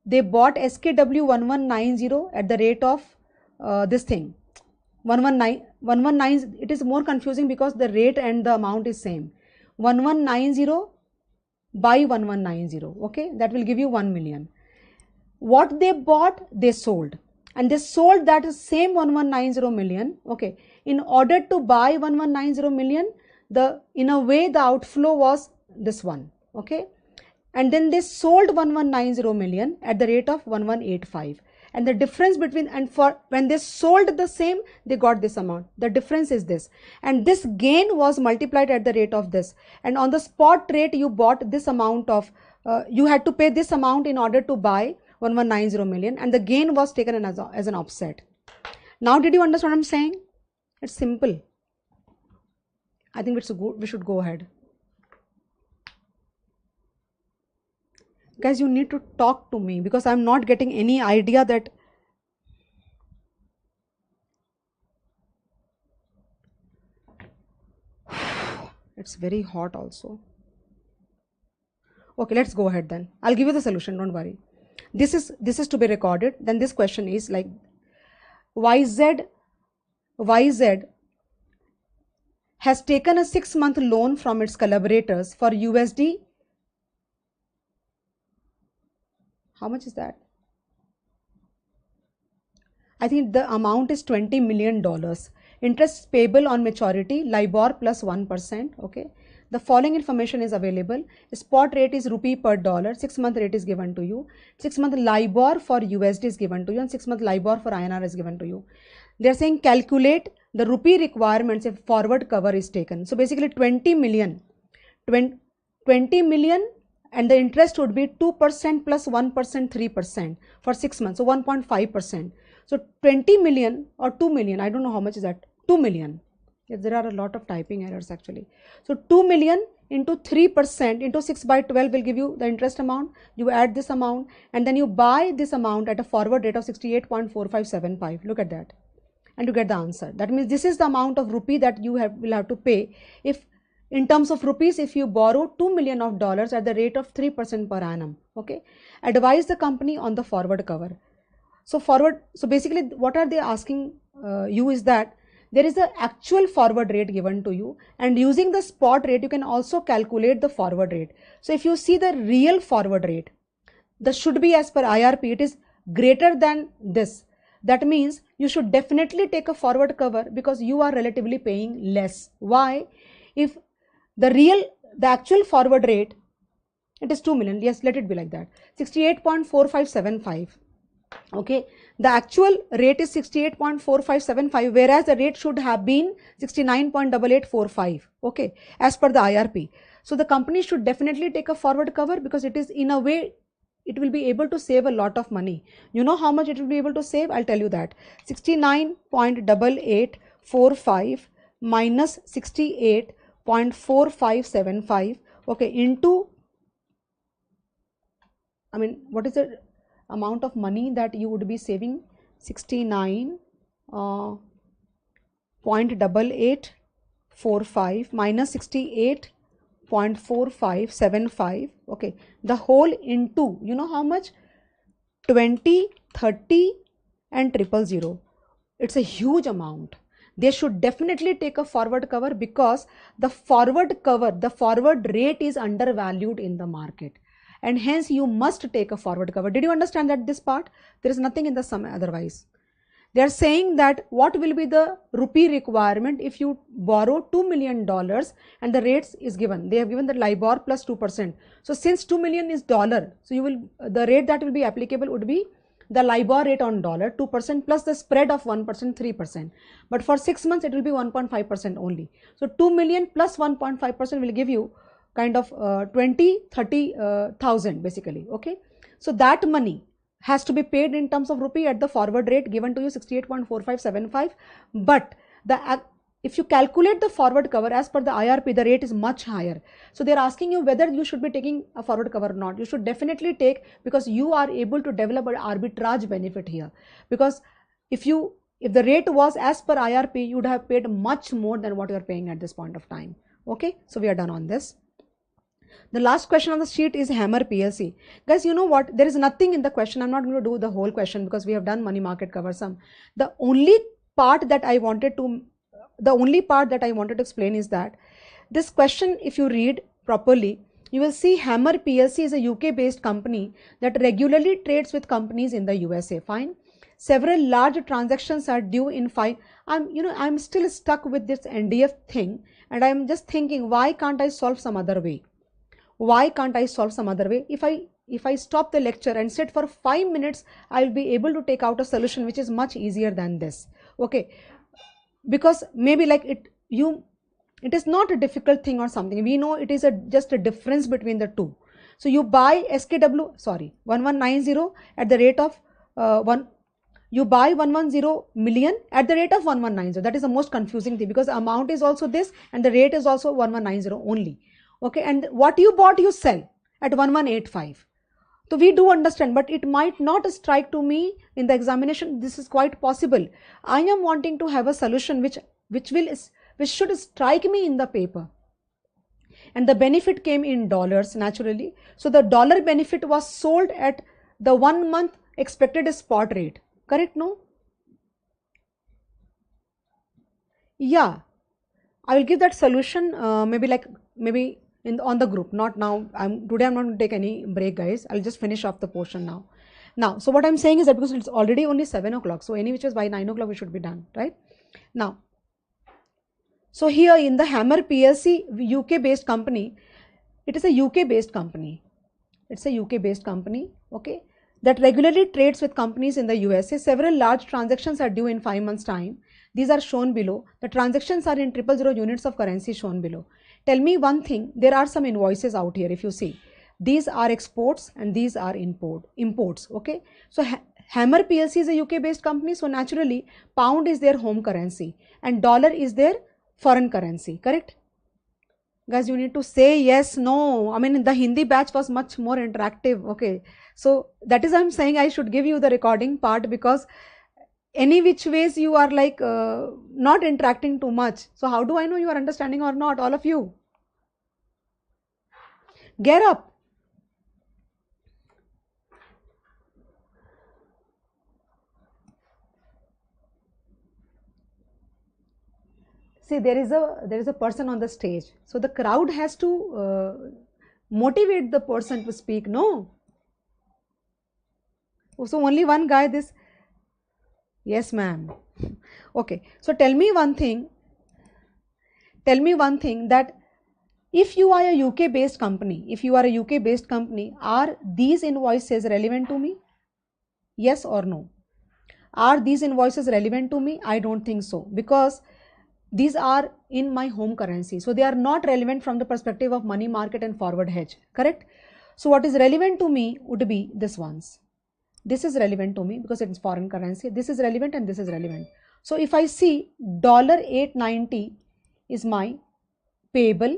SKW 1190 at the rate of this thing 119. It is more confusing because the rate and the amount is same. 1190 by 1190. Okay, that will give you 1 million. What they bought, they sold, and they sold that same 1190 million. Okay, in order to buy 1190 million, in a way the outflow was this one. Okay, and then they sold 1190 million at the rate of 1185, and the difference between, and for when they sold the same, they got this amount. The difference is this, and this gain was multiplied at the rate of this, and on the spot rate you bought this amount of you had to pay this amount in order to buy 1190 million, and the gain was taken as an offset. Now did you understand what I'm saying? It's simple. I think we should go ahead. Guys, you need to talk to me, because I'm not getting any idea that it's very hot also. Okay, let's go ahead then. I'll give you the solution, don't worry. This is to be recorded. Then this question is like, YZ has taken a 6-month loan from its collaborators for USD. How much is that? I think the amount is $20 million. Interest payable on maturity, LIBOR plus 1%. Okay. The following information is available. Spot rate is rupee per dollar. 6-month rate is given to you. 6-month LIBOR for USD is given to you, and 6-month LIBOR for INR is given to you. They are saying calculate the rupee requirements if forward cover is taken. So basically 20 million, and the interest would be 2% plus 1%, 3% for 6 months. So 1.5%. So 20 million or 2 million, I don't know how much is that, 2 million. Yes, there are a lot of typing errors actually. So 2 million into 3% into 6 by 12 will give you the interest amount. You add this amount and then you buy this amount at a forward rate of 68.4575. Look at that. And you get the answer. That means this is the amount of rupee that you will have to pay if, in terms of rupees, if you borrow $2 million at the rate of 3% per annum. Okay. Advise the company on the forward cover. So basically what are they asking you is that there is the actual forward rate given to you, and using the spot rate you can also calculate the forward rate. So if you see the real forward rate, that should be as per IRP, it is greater than this. That means you should definitely take a forward cover because you are relatively paying less. Why? If the actual forward rate, it is 2 million. Yes, let it be like that. 68.4575. Okay, the actual rate is 68.4575, whereas the rate should have been 69.8845. Okay, as per the IRP. So the company should definitely take a forward cover because it is, in a way, it will be able to save a lot of money. You know how much it will be able to save? I'll tell you that. 69.8845 minus 68.4575. Okay, into, I mean, what is the amount of money that you would be saving? 69.8845 minus 68.4575. okay, the whole into, you know how much? 20, 30 and 000. It's a huge amount. They should definitely take a forward cover because the forward cover, the forward rate is undervalued in the market, and hence you must take a forward cover. Did you understand that this part? There is nothing in the sum otherwise. They are saying that what will be the rupee requirement if you borrow $2 million and the rates is given. They have given the LIBOR plus 2%. So since 2 million is dollar, so you will, the rate that will be applicable would be the LIBOR rate on dollar 2% plus the spread of 1%, 3%. But for 6 months it will be 1.5% only. So 2 million plus 1.5% will give you kind of 30,000 basically. Okay, so that money has to be paid in terms of rupee at the forward rate given to you, 68.4575. but if you calculate the forward cover as per the IRP, the rate is much higher. So they are asking you whether you should be taking a forward cover or not. You should definitely take, because you are able to develop an arbitrage benefit here. Because if the rate was as per IRP, you would have paid much more than what you are paying at this point of time. Okay, so we are done on this. The last question on the sheet is Hammer PLC. Guys, you know what? There is nothing in the question. I'm not going to do the whole question because we have done money market cover sum. The only part that I wanted to explain is that this question, if you read properly, you will see Hammer PLC is a UK based company that regularly trades with companies in the USA. Fine. Several large transactions are due in I'm still stuck with this NDF thing, and I'm just thinking, why can't I solve some other way? Why can't I solve some other way? If I stop the lecture and sit for 5 minutes, I will be able to take out a solution which is much easier than this. Okay, because maybe like it is not a difficult thing or something. We know it is just a difference between the two. So you buy 1190 at the rate of you buy 110 million at the rate of 1190. That is the most confusing thing, because the amount is also this and the rate is also 1190 only. Okay, and what you bought you sell at 1185. So we do understand, but it might not strike to me in the examination. This is quite possible. I am wanting to have a solution which should strike me in the paper. And the benefit came in dollars naturally. So the dollar benefit was sold at the 1 month expected spot rate. Correct? No? Yeah, I will give that solution maybe on the group, not now. Today I'm not going to take any break, guys. I'll just finish off the portion now. So what I'm saying is that because it's already only 7 o'clock, so which is by 9 o'clock we should be done, right? Now, so here in the Hammer PLC UK based company, it is a UK based company. It's a UK based company, okay, that regularly trades with companies in the USA. Several large transactions are due in 5 months time. These are shown below. The transactions are in 000 units of currency shown below. Tell me one thing, there are some invoices out here. If you see, these are exports and these are imports. Okay, so Hammer PLC is a UK based company, so naturally pound is their home currency and dollar is their foreign currency, correct? Guys, you need to say yes, no. I mean, the Hindi batch was much more interactive. Okay, so that is I'm saying I should give you the recording part, because any which ways you are like not interacting too much. So how do I know you are understanding or not, all of you? Get up. See, there is a person on the stage, so the crowd has to motivate the person to speak. No, so only one guy. This, yes, ma'am. Okay, so tell me one thing. Tell me one thing, that if you are a UK based company, are these invoices relevant to me? Yes or no? Are these invoices relevant to me? I don't think so, because these are in my home currency, so they are not relevant from the perspective of money market and forward hedge, correct? So what is relevant to me would be this ones. This is relevant to me because it's foreign currency. This is relevant and this is relevant. So if I see $890 is my payable,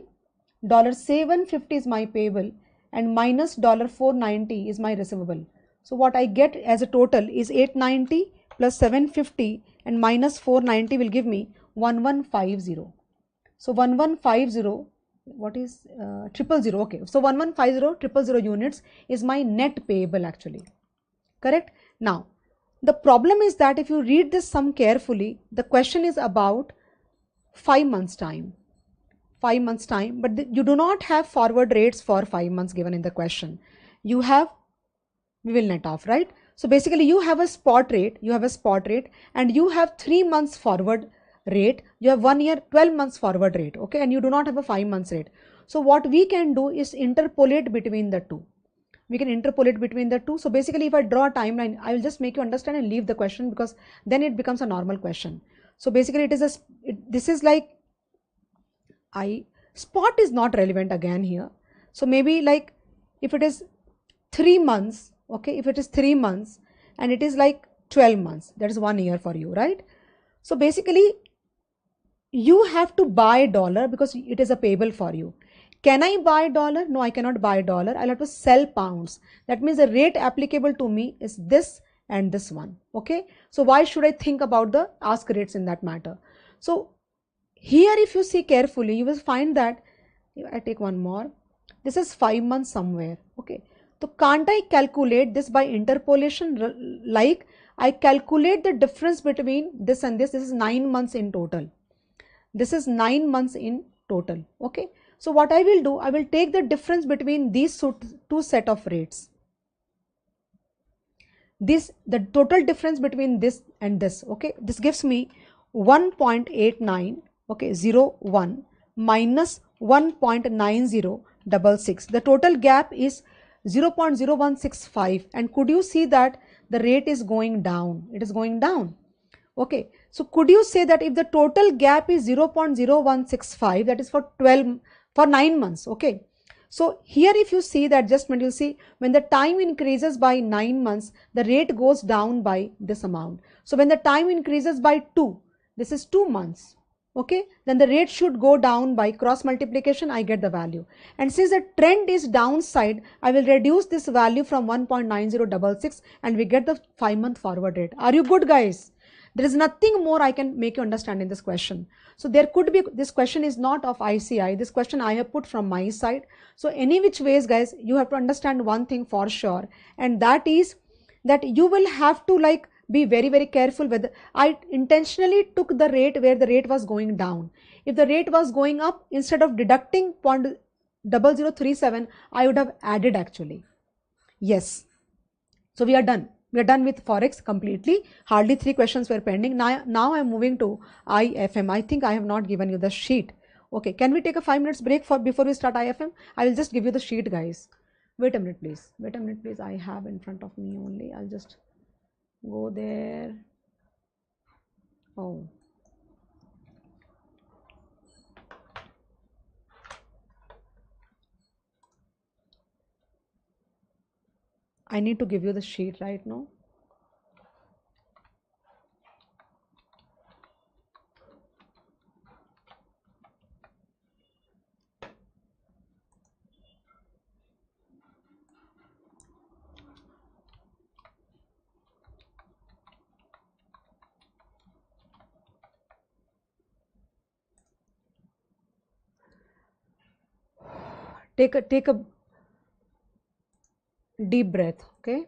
$750 is my payable, and minus $490 is my receivable. So what I get as a total is 890 plus 750 and minus 490 will give me 1150. So 1150, what is 000? Okay, so 1150 000 units is my net payable actually, correct? Now the problem is that if you read this sum carefully, the question is about 5 months time. 5 months time, but you do not have forward rates for 5 months given in the question. You have, we will net off, right? So basically you have a spot rate, and you have 3 months forward rate, you have 1 year 12 months forward rate, okay, and you do not have a 5 months rate. So what we can do is interpolate between the two. So basically if I draw a timeline, I will just make you understand and leave the question, because then it becomes a normal question. So basically it is this is like, spot is not relevant again here. So maybe like if it is 3 months, okay, if it is 3 months and it is like 12 months, that is 1 year for you, right? So basically you have to buy dollar because it is a payable for you. Can I buy dollar? No, I cannot buy dollar. I'll have to sell pounds. That means the rate applicable to me is this and this one, okay? So why should I think about the ask rates in that matter? So here if you see carefully, you will find that, I take one more, this is 5 months somewhere, okay? So can't I calculate this by interpolation? Like I calculate the difference between this and this is 9 months in total. This is 9 months in total, okay? So what I will do, I will take the difference between these two set of rates. The total difference between this and this, okay? This gives me 1.89, okay, 01 minus 1.9066. The total gap is 0.0165, and could you see that the rate is going down? It is going down, okay? So could you say that if the total gap is 0.0165, that is for 9 months, okay? So here if you see the adjustment, you'll see when the time increases by 9 months, the rate goes down by this amount. So when the time increases by 2, this is 2 months, okay, then the rate should go down by cross multiplication, I get the value. And since the trend is downside, I will reduce this value from 1.9066 and we get the 5-month forward rate. Are you good, guys? There is nothing more I can make you understand in this question. So there could be, this question is not of ICI, this question I have put from my side. So any which ways, guys, you have to understand one thing for sure, and that is that you will have to like be very, very careful whether I intentionally took the rate where the rate was going down. If the rate was going up, instead of deducting 0.0037, I would have added actually. Yes. So we are done. We are done with Forex completely. Hardly 3 questions were pending. Now I am moving to IFM. I think I have not given you the sheet. Okay, can we take a 5 minutes break before we start IFM? I will just give you the sheet, guys. Wait a minute, please. Wait a minute, please. I have in front of me only. I'll just go there. Oh. I need to give you the sheet right now. take a deep breath, okay?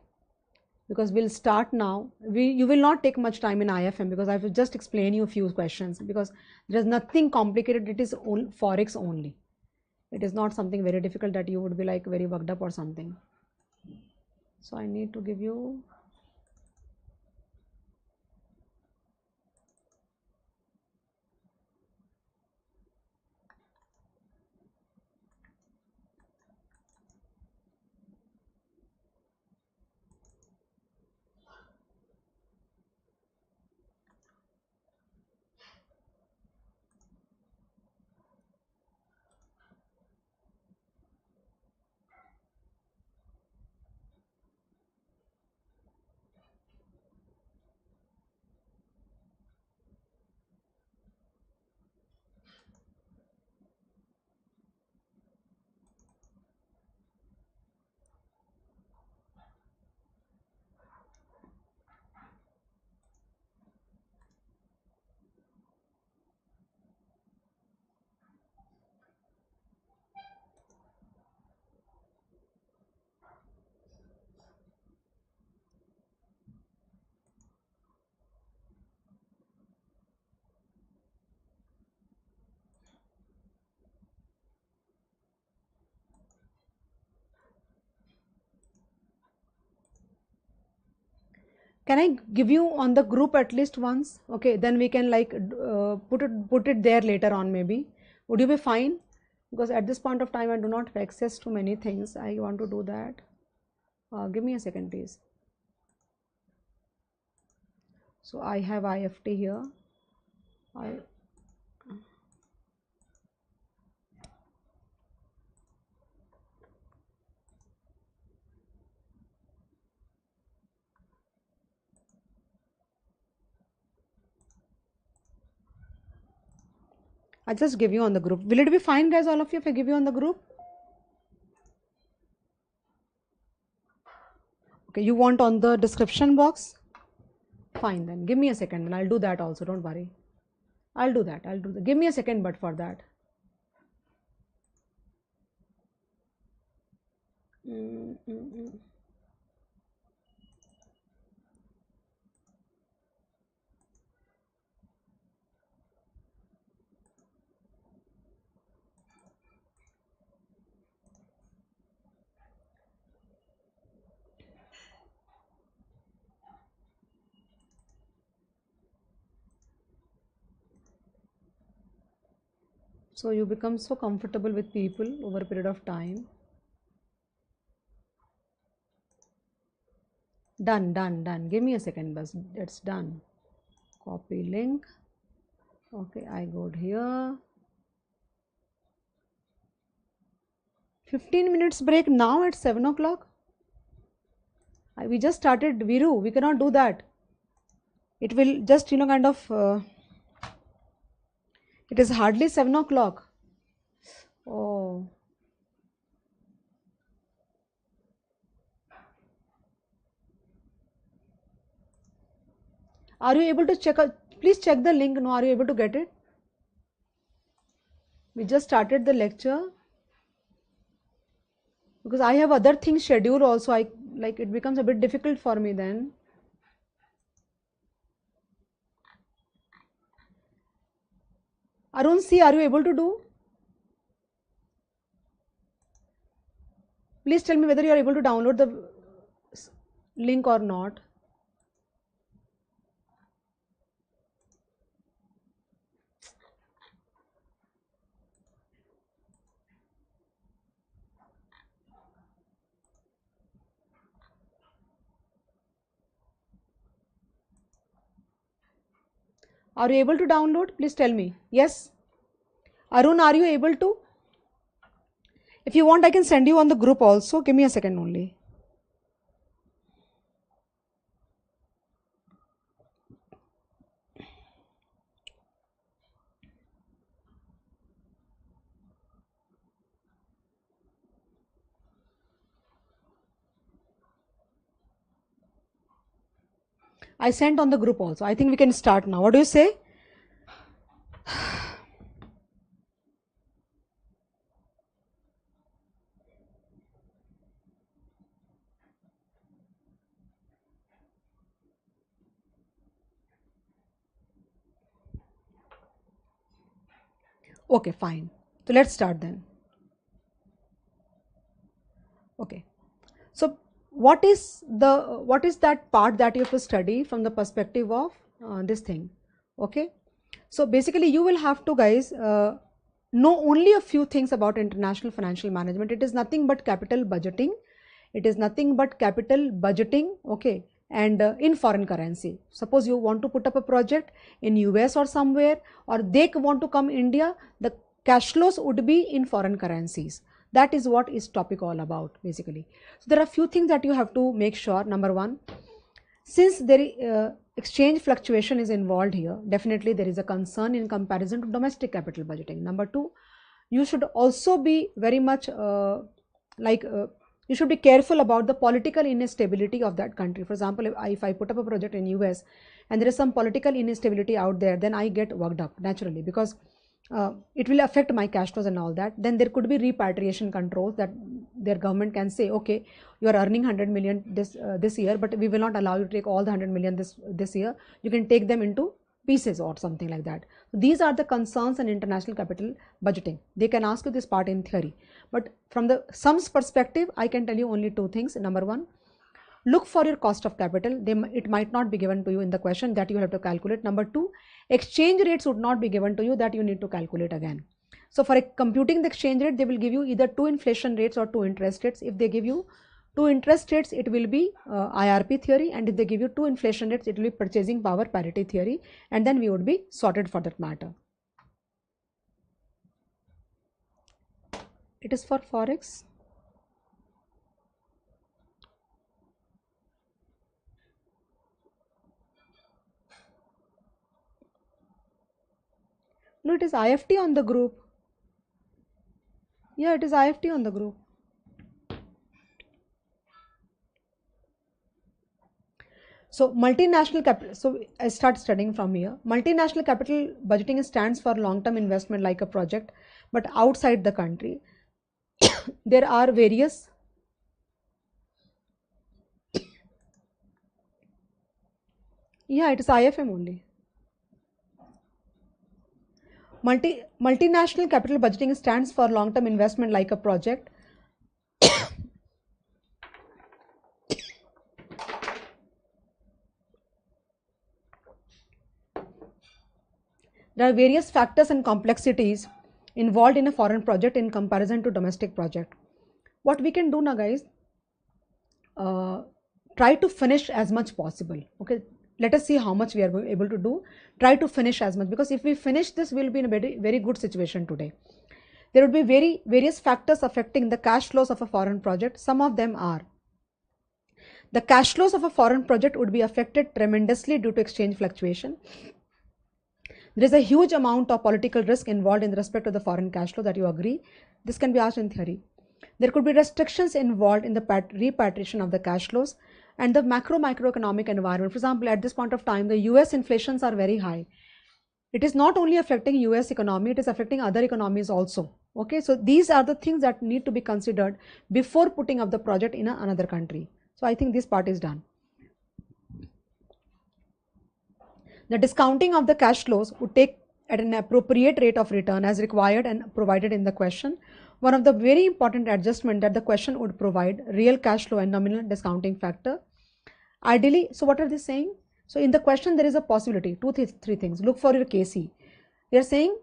Because we'll start now. You will not take much time in IFM because I will just explain you a few questions, because there is nothing complicated. It is forex only. It is not something very difficult that you would be like very bugged up or something. So I need to give you. Can I give you on the group at least once? Okay, then we can like put it there later on maybe. Would you be fine? Because at this point of time I do not have access to many things. I want to do that. Give me a second please. So I have IFT here. I just give you on the group. Will it be fine, guys, all of you, if I give you on the group? Okay, you want on the description box? Fine then. Give me a second and I'll do that also. Don't worry. I'll do that. Give me a second but for that. So you become so comfortable with people over a period of time. Done. Give me a second, bus. It's done. Copy link. Okay, I go here. 15 minutes break now at 7 o'clock. We just started, Viru. We cannot do that. It will just, kind of. It is hardly 7 o'clock. Oh. Are you able to check? Please check the link. No, are you able to get it? We just started the lecture. Because I have other things scheduled also. It becomes a bit difficult for me then. Arun, see, are you able to do? Please tell me whether you are able to download the link or not. Are you able to download? Please tell me. Yes. Arun, are you able to? If you want, I can send you on the group also. Give me a second only. I sent on the group also. I think we can start now. What do you say? Okay, fine. So let's start then. Okay. So what is that part that you have to study from the perspective of this thing? Okay. So basically you will have to, guys, know only a few things about international financial management. It is nothing but capital budgeting. It is nothing but capital budgeting, okay, and in foreign currency. Suppose you want to put up a project in US or somewhere, or they want to come India, the cash flows would be in foreign currencies. That is what is topic all about basically. So there are few things that you have to make sure. Number one, since there exchange fluctuation is involved here, definitely there is a concern in comparison to domestic capital budgeting. Number two, you should also be very much you should be careful about the political instability of that country. For example, if I put up a project in US and there is some political instability out there, then I get worked up naturally, because it will affect my cash flows and all that. Then there could be repatriation controls that their government can say, okay, you are earning 100 million this year, but we will not allow you to take all the 100 million this year. You can take them into pieces or something like that. These are the concerns in international capital budgeting. They can ask you this part in theory, but from the sums perspective, I can tell you only two things. Number one, look for your cost of capital. It might not be given to you in the question, that you have to calculate. Number two, exchange rates would not be given to you, that you need to calculate again. So for computing the exchange rate, they will give you either two inflation rates or two interest rates. If they give you two interest rates, it will be IRP theory, and if they give you two inflation rates, it will be purchasing power parity theory, and then we would be sorted for that matter. It is for Forex. No, it is IFT on the group. Yeah, it is IFT on the group. So multinational capital, so I start studying from here. Multinational capital budgeting stands for long-term investment like a project, but outside the country. There are various, yeah, it is IFM only. Multinational capital budgeting stands for long-term investment like a project. There are various factors and complexities involved in a foreign project in comparison to domestic project. What we can do now, guys, try to finish as much possible. Okay, let us see how much we are able to do. Try to finish as much, because if we finish this, we will be in a very good situation today. There would be various factors affecting the cash flows of a foreign project. Some of them are: the cash flows of a foreign project would be affected tremendously due to exchange fluctuation. There is a huge amount of political risk involved in respect to the foreign cash flow, that you agree. This can be asked in theory. There could be restrictions involved in the repatriation of the cash flows and the microeconomic environment. For example, at this point of time, the US inflations are very high. It is not only affecting US economy, it is affecting other economies also. Okay, so these are the things that need to be considered before putting up the project in another country. So I think this part is done. The discounting of the cash flows would take at an appropriate rate of return as required and provided in the question. One of the very important adjustment that the question would provide real cash flow and nominal discounting factor. Ideally, so what are they saying? So in the question, there is a possibility, three things. Look for your KC. They are saying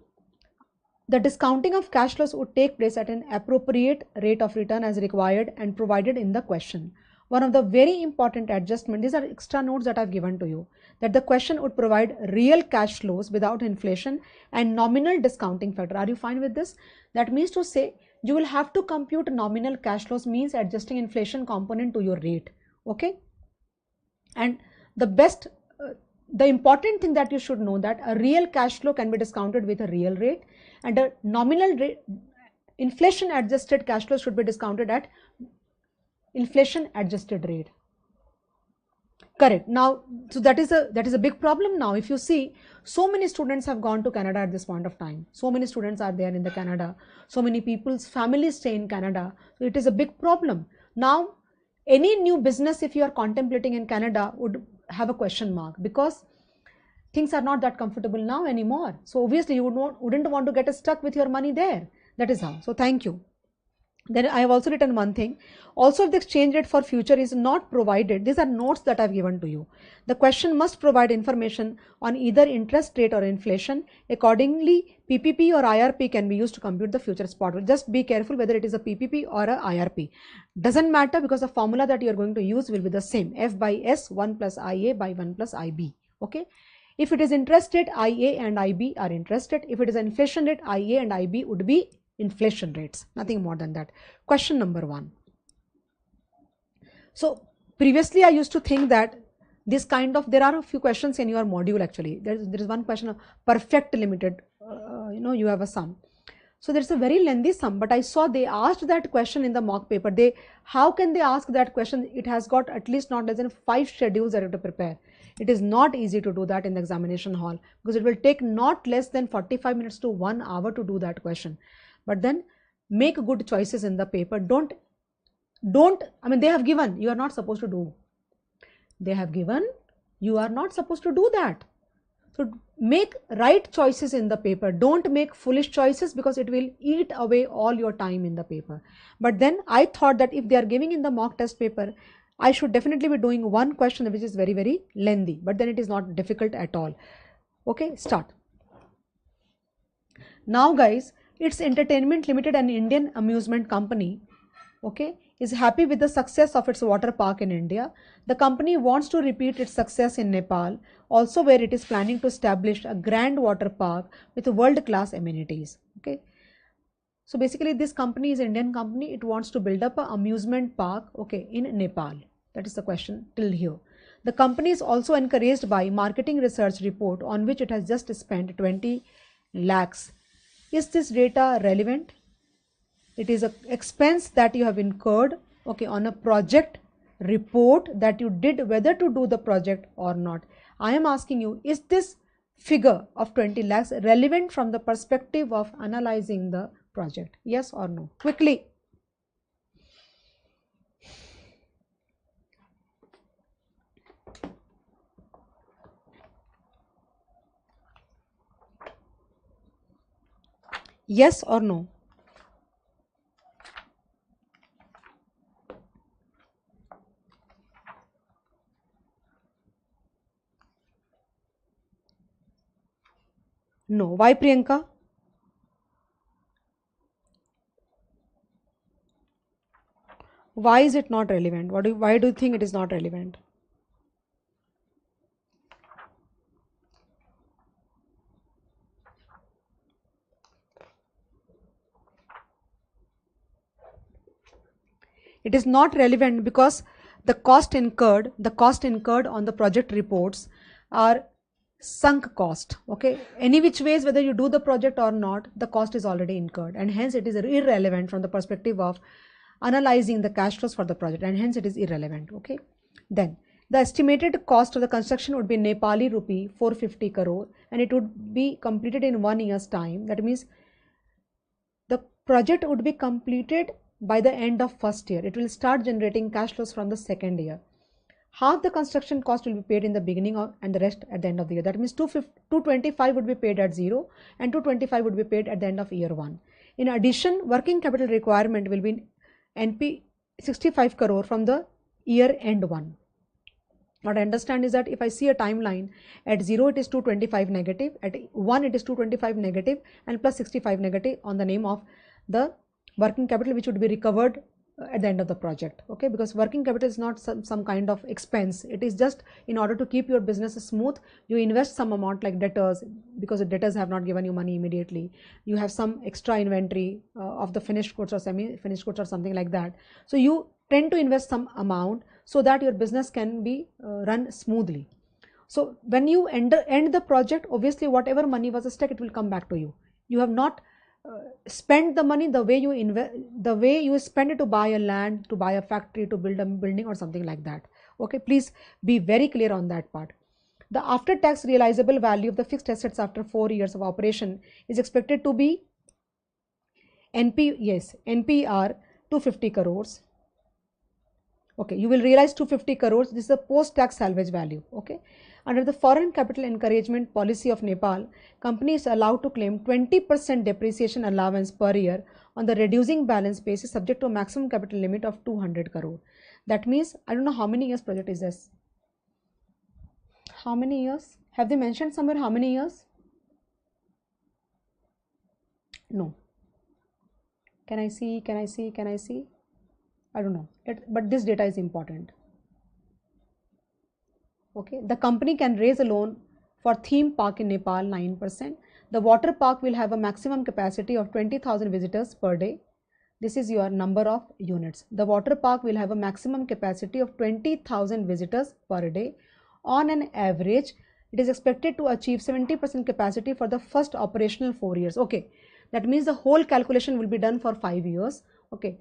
the discounting of cash flows would take place at an appropriate rate of return as required and provided in the question. One of the very important adjustments, these are extra notes that I've given to you, that the question would provide real cash flows without inflation and nominal discounting factor. Are you fine with this? That means to say you will have to compute nominal cash flows, means adjusting inflation component to your rate. Okay. And the important thing that you should know, that a real cash flow can be discounted with a real rate, and a nominal rate, inflation adjusted cash flow should be discounted at inflation adjusted rate. Correct. Now, so that is a big problem now. If you see, so many students have gone to Canada at this point of time. So many students are there in the Canada. So many people's families stay in Canada. So it is a big problem. Now, any new business, if you are contemplating in Canada, would have a question mark, because things are not that comfortable now anymore. So obviously you wouldn't want to get stuck with your money there. That is how. So thank you. Then I have also written one thing. Also, if the exchange rate for future is not provided, these are notes that I have given to you. The question must provide information on either interest rate or inflation. Accordingly, PPP or IRP can be used to compute the future spot rate. Just be careful whether it is a PPP or a IRP. Doesn't matter, because the formula that you are going to use will be the same. F by S, 1 plus IA by 1 plus IB. Okay. If it is interest rate, IA and IB are interest rate. If it is inflation rate, IA and IB would be inflation rates, nothing more than that. Question number 1. So previously I used to think that this kind of, there are a few questions in your module actually. There is one question of perfect limited, you have a sum. So there's a very lengthy sum, but I saw they asked that question in the mock paper. How can they ask that question? It has got at least not less than 5 schedules that you have to prepare. It is not easy to do that in the examination hall, because it will take not less than 45 minutes to 1 hour to do that question. But then make good choices in the paper. I mean, they have given, you are not supposed to do. They have given, you are not supposed to do that. So make right choices in the paper. Don't make foolish choices, because it will eat away all your time in the paper. But then I thought that if they are giving in the mock test paper, I should definitely be doing one question which is very, very lengthy. But then it is not difficult at all. Okay, start. Now guys, It's Entertainment Limited, an Indian amusement company, okay, is happy with the success of its water park in India. The company wants to repeat its success in Nepal, also where it is planning to establish a grand water park with world-class amenities. Okay. So basically this company is an Indian company. It wants to build up an amusement park, okay, in Nepal. That is the question till here. The company is also encouraged by marketing research report on which it has just spent 20 lakhs. Is this data relevant? It is an expense that you have incurred, okay, on a project report that you did, whether to do the project or not. I am asking you, is this figure of 20 lakhs relevant from the perspective of analyzing the project? Yes or no? Quickly. Yes or no? No. Why, Priyanka? Why is it not relevant? Why do you think it is not relevant? It is not relevant because the cost incurred on the project reports are sunk cost. Okay, any which ways, whether you do the project or not, the cost is already incurred, and hence it is irrelevant from the perspective of analyzing the cash flows for the project, and hence it is irrelevant. Okay, then the estimated cost of the construction would be Nepali rupee 450 crore, and it would be completed in 1 year's time. That means the project would be completed by the end of first year. It will start generating cash flows from the second year. Half the construction cost will be paid in the beginning and the rest at the end of the year. That means 225 would be paid at 0 and 225 would be paid at the end of year 1. In addition, working capital requirement will be NP 65 crore from the year end 1. What I understand is that if I see a timeline, at 0 it is 225 negative, at 1 it is 225 negative and plus 65 negative on the name of the working capital, which would be recovered at the end of the project. Okay, because working capital is not some kind of expense. It is just in order to keep your business smooth, you invest some amount like debtors, because the debtors have not given you money immediately. You have some extra inventory of the finished goods or semi-finished goods or something like that. So you tend to invest some amount so that your business can be run smoothly. So when you end the project, obviously whatever money was stuck, it will come back to you. You have not spend the money the way you spend it to buy a land, to buy a factory, to build a building or something like that. Okay, please be very clear on that part. The after tax realizable value of the fixed assets after 4 years of operation is expected to be NPR 250 crores. Okay, you will realize 250 crores. This is the post tax salvage value. Okay, Under the foreign capital encouragement policy of Nepal, company is allowed to claim 20% depreciation allowance per year on the reducing balance basis subject to a maximum capital limit of 200 crore. That means, I don't know how many years project is this. How many years? Have they mentioned somewhere how many years? No. Can I see? Can I see? Can I see? I don't know. But this data is important. Okay. The company can raise a loan for theme park in Nepal 9%. The water park will have a maximum capacity of 20,000 visitors per day. This is your number of units. The water park will have a maximum capacity of 20,000 visitors per day. On an average, it is expected to achieve 70% capacity for the first operational 4 years. Okay. That means the whole calculation will be done for 5 years. Okay.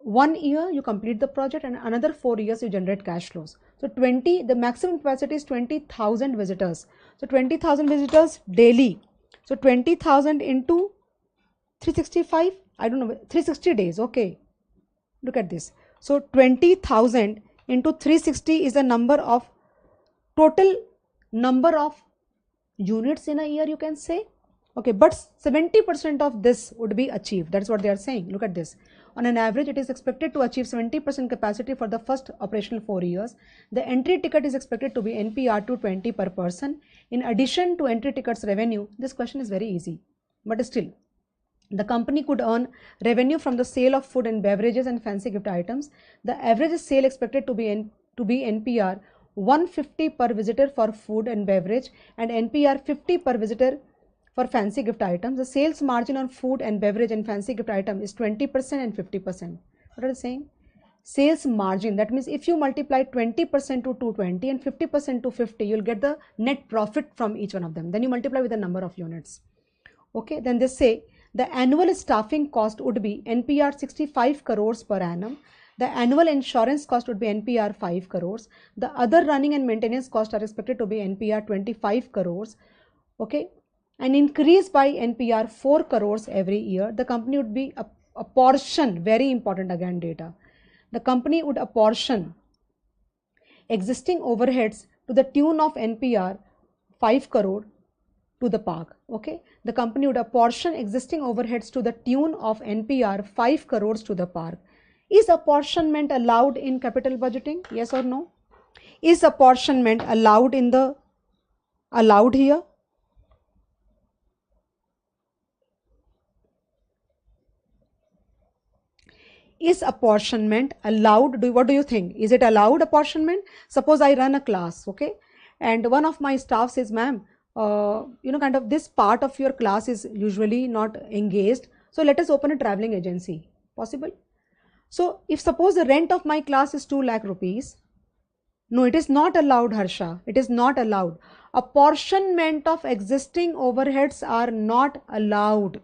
1 year you complete the project and another 4 years you generate cash flows. So the maximum capacity is 20,000 visitors. So 20,000 visitors daily. So 20,000 into 365, I don't know, 360 days. Okay. Look at this. So 20,000 into 360 is the number of total number of units in a year, you can say. Okay, but 70% of this would be achieved. That's what they are saying. Look at this. On an average, it is expected to achieve 70% capacity for the first operational 4 years. The entry ticket is expected to be NPR 220 per person. In addition to entry tickets revenue, this question is very easy. But still, the company could earn revenue from the sale of food and beverages and fancy gift items. The average sale expected to be NPR 150 per visitor for food and beverage and NPR 50 per visitor for fancy gift items. The sales margin on food and beverage and fancy gift item is 20% and 50%. What are they saying? Sales margin, that means if you multiply 20% to 220 and 50% to 50, you'll get the net profit from each one of them. Then you multiply with the number of units. Okay, then they say the annual staffing cost would be NPR 65 crores per annum. The annual insurance cost would be NPR 5 crores. The other running and maintenance costs are expected to be NPR 25 crores. Okay. An increase by NPR 4 crores every year. The company would be a portion, very important again data. The company would apportion existing overheads to the tune of NPR 5 crore to the park. Okay. The company would apportion existing overheads to the tune of NPR 5 crores to the park. Is apportionment allowed in capital budgeting? Yes or no? Is apportionment allowed here? Is apportionment allowed? What do you think? Is it allowed apportionment? Suppose I run a class, okay, and one of my staff says, ma'am, kind of this part of your class is usually not engaged, so let us open a traveling agency. Possible? So if suppose the rent of my class is 2 lakh rupees, no, it is not allowed, Harsha. It is not allowed. Apportionment of existing overheads are not allowed.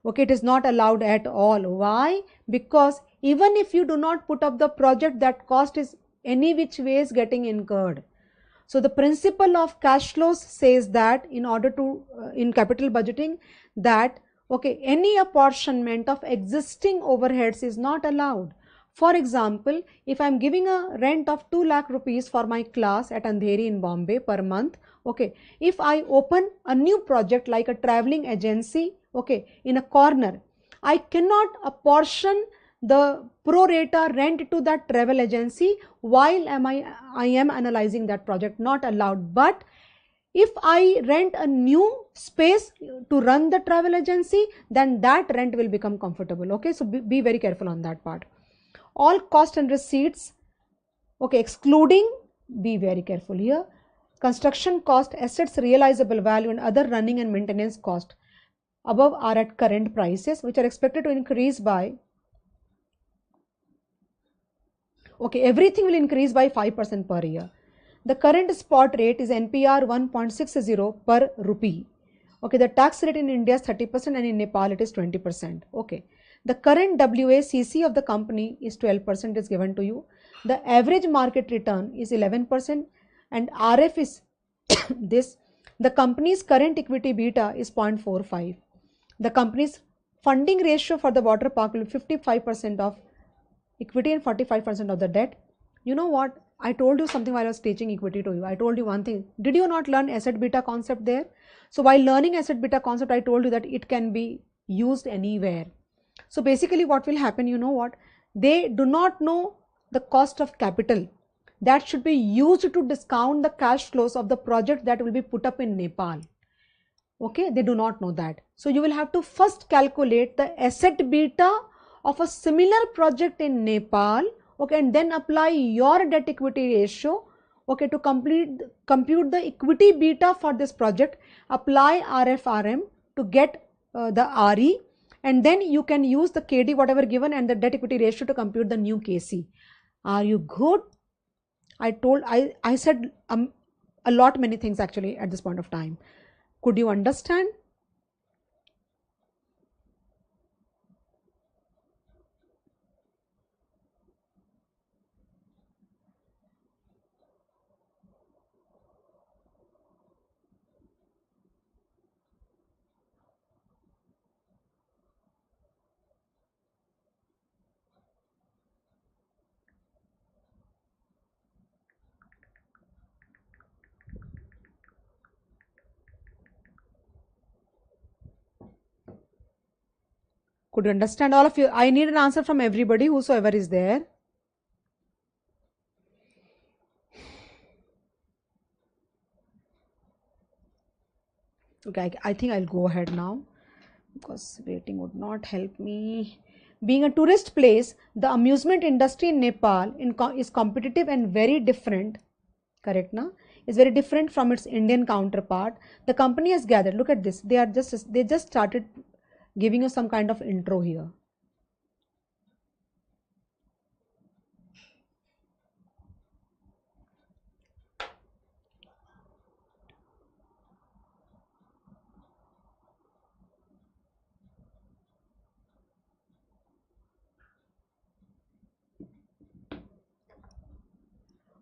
Okay, it is not allowed at all. Why? Because even if you do not put up the project, that cost is any which ways getting incurred. So the principle of cash flows says that in order to, in capital budgeting, that, okay, any apportionment of existing overheads is not allowed. For example, if I am giving a rent of 2 lakh rupees for my class at Andheri in Bombay per month, okay, if I open a new project like a traveling agency, okay, in a corner, I cannot apportion the pro rata rent to that travel agency while I am analyzing that project. Not allowed. But if I rent a new space to run the travel agency, then that rent will become comfortable. Okay, so be very careful on that part. All cost and receipts, okay, excluding, be very careful here, construction cost, assets realizable value and other running and maintenance cost above are at current prices, which are expected to increase by, okay, everything will increase by 5% per year. The current spot rate is NPR 1.60 per rupee. Okay, the tax rate in India is 30% and in Nepal it is 20%. Okay, the current WACC of the company is 12% is given to you. The average market return is 11% and RF is this. The company's current equity beta is 0.45. The company's funding ratio for the water park will be 55% of equity and 45% of the debt. You know what? I told you something while I was teaching equity to you. I told you one thing. Did you not learn asset beta concept there? So while learning asset beta concept, I told you that it can be used anywhere. So basically what will happen, you know what? They do not know the cost of capital that should be used to discount the cash flows of the project that will be put up in Nepal. Okay, they do not know that. So you will have to first calculate the asset beta of a similar project in Nepal, okay, and then apply your debt equity ratio, okay, to compute the equity beta for this project, apply RFRM to get the RE, and then you can use the KD whatever given and the debt equity ratio to compute the new KC. Are you good? I said a lot many things actually at this point of time. Could you understand? Could you understand, all of you? I need an answer from everybody, whosoever is there. Okay, I think I'll go ahead now because waiting would not help me. Being a tourist place, the amusement industry in Nepal is competitive and very different. Correct, na? Is very different from its Indian counterpart. The company has gathered. Look at this. They just started giving you some kind of intro here.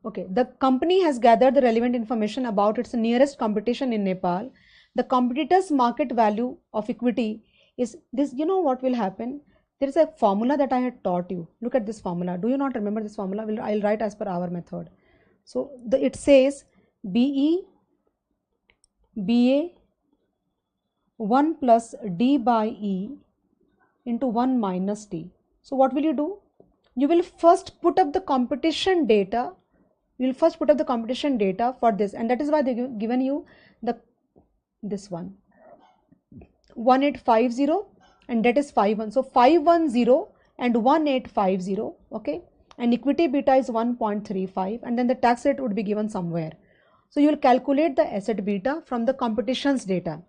Okay, the company has gathered the relevant information about its nearest competition in Nepal. The competitor's market value of equity is this. You know what will happen? There is a formula that I had taught you. Look at this formula. Do you not remember this formula? I'll write as per our method. So it says BE BA 1 plus D by E into 1 minus T. So what will you do? You will first put up the competition data. You will first put up the competition data for this, and that is why they given you this one 1850 and that is 51. So 510 and 1850. Okay, and equity beta is 1.35, and then the tax rate would be given somewhere. So you will calculate the asset beta from the competition's data.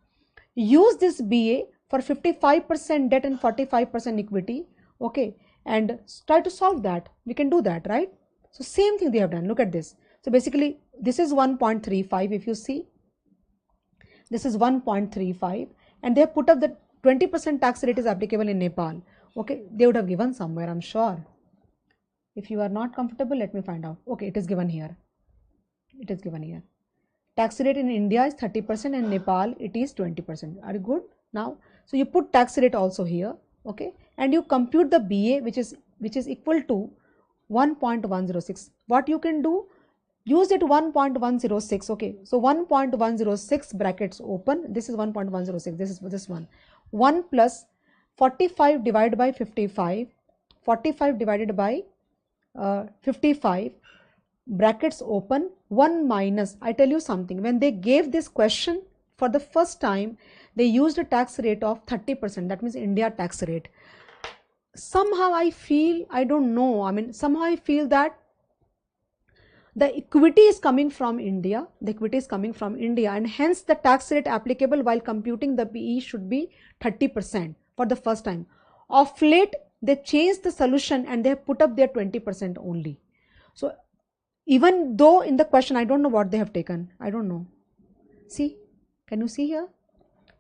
Use this BA for 55% debt and 45% equity. Okay, and try to solve that. We can do that, right? So same thing they have done. Look at this. So basically this is 1.35. If you see, this is 1.35, and they have put up the 20% tax rate is applicable in Nepal. Okay, they would have given somewhere, I'm sure. If you are not comfortable, let me find out. Okay, it is given here. It is given here. Tax rate in India is 30% and Nepal it is 20%. Are you good now? So you put tax rate also here. Okay, and you compute the BA which is equal to 1.106. What you can do, use it 1.106. okay, so 1.106 brackets open, this is 1.106, this is this one, 1 plus 45 divided by 55, 45 divided by 55 brackets open, 1 minus. I tell you something, when they gave this question for the first time, they used a tax rate of 30%, that means India tax rate. Somehow I feel, I don't know, I mean somehow I feel that the equity is coming from India, and hence the tax rate applicable while computing the PE should be 30% for the first time. Of late they changed the solution and they have put up their 20% only. So even though in the question I don't know what they have taken, I don't know. See, can you see here?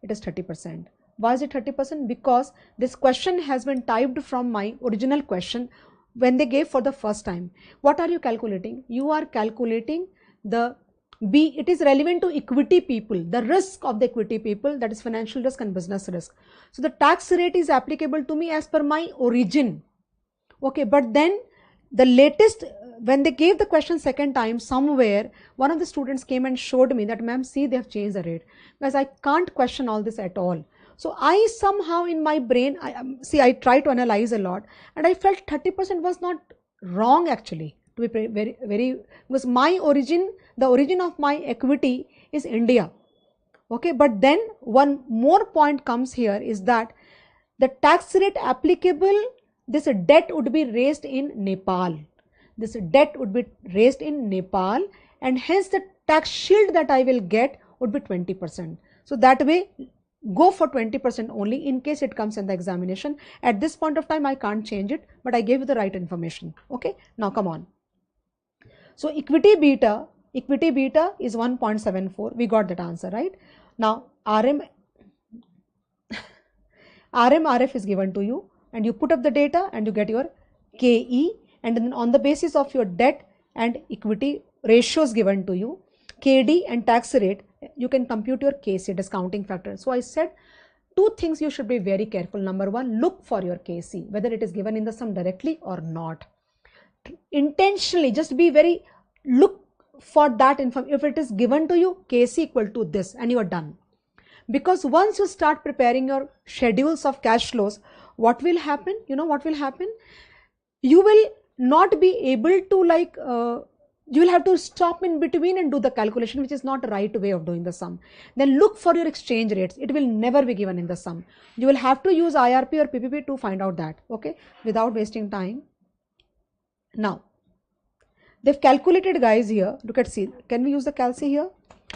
It is 30%. Why is it 30%? Because this question has been typed from my original question when they gave for the first time. What are you calculating? You are calculating the B. It is relevant to equity people, the risk of the equity people, that is financial risk and business risk. So the tax rate is applicable to me as per my origin. Okay, but then the latest when they gave the question second time, somewhere one of the students came and showed me that, ma'am, see, they have changed the rate. Because I can't question all this at all. So I somehow in my brain, I try to analyze a lot, and I felt 30% was not wrong actually, to be very, because my origin, the origin of my equity is India. Okay, but then one more point comes here is that the tax rate applicable, this debt would be raised in Nepal. This debt would be raised in Nepal, and hence the tax shield that I will get would be 20%. So that way, go for 20% only in case it comes in the examination. At this point of time, I can't change it, but I gave you the right information. Okay, now come on. So equity beta is 1.74. We got that answer, right? Now RMRF is given to you, and you put up the data and you get your KE, and then on the basis of your debt and equity ratios given to you, KD and tax rate, you can compute your KC, discounting factor. So I said two things you should be very careful. Number one, look for your KC, whether it is given in the sum directly or not. Intentionally, just be very, look for that information. If it is given to you, KC equal to this, and you are done. Because once you start preparing your schedules of cash flows, what will happen? You know what will happen? You will not be able to you will have to stop in between and do the calculation, which is not the right way of doing the sum. Then look for your exchange rates. It will never be given in the sum. You will have to use IRP or PPP to find out that, okay, without wasting time. Now, they've calculated, guys, here. Look at, see, can we use the calc here?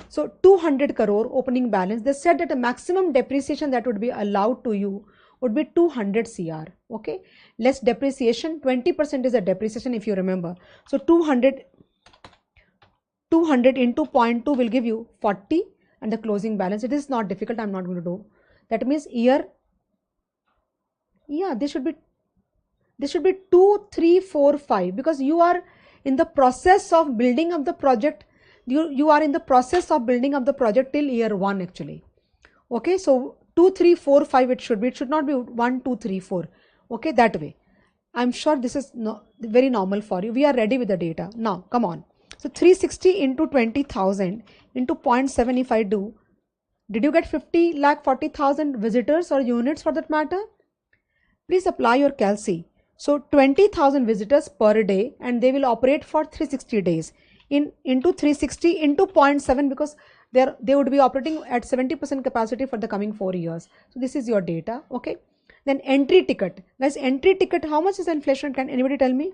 So 200 crore opening balance. They said that the maximum depreciation that would be allowed to you would be 200 CR. Okay, less depreciation, 20% is a depreciation, if you remember. So 200 into 0.2 will give you 40, and the closing balance. It is not difficult. I'm not going to do. That means year. Yeah, this should be 2, 3, 4, 5, because you are in the process of building up the project. You are in the process of building up the project till year 1 actually. Okay, so 2, 3, 4, 5 it should be. It should not be 1, 2, 3, 4. Okay, that way. I'm sure this is very normal for you. We are ready with the data. Now, come on. So 360 into 20,000 into 0.7 if I do, did you get 50,40,000 visitors or units for that matter? Please apply your calc. So 20,000 visitors per day, and they will operate for 360 days. Into 360 into 0.7, because they would be operating at 70% capacity for the coming 4 years. So this is your data. Okay. Then entry ticket. Guys, entry ticket, how much is inflation? Can anybody tell me?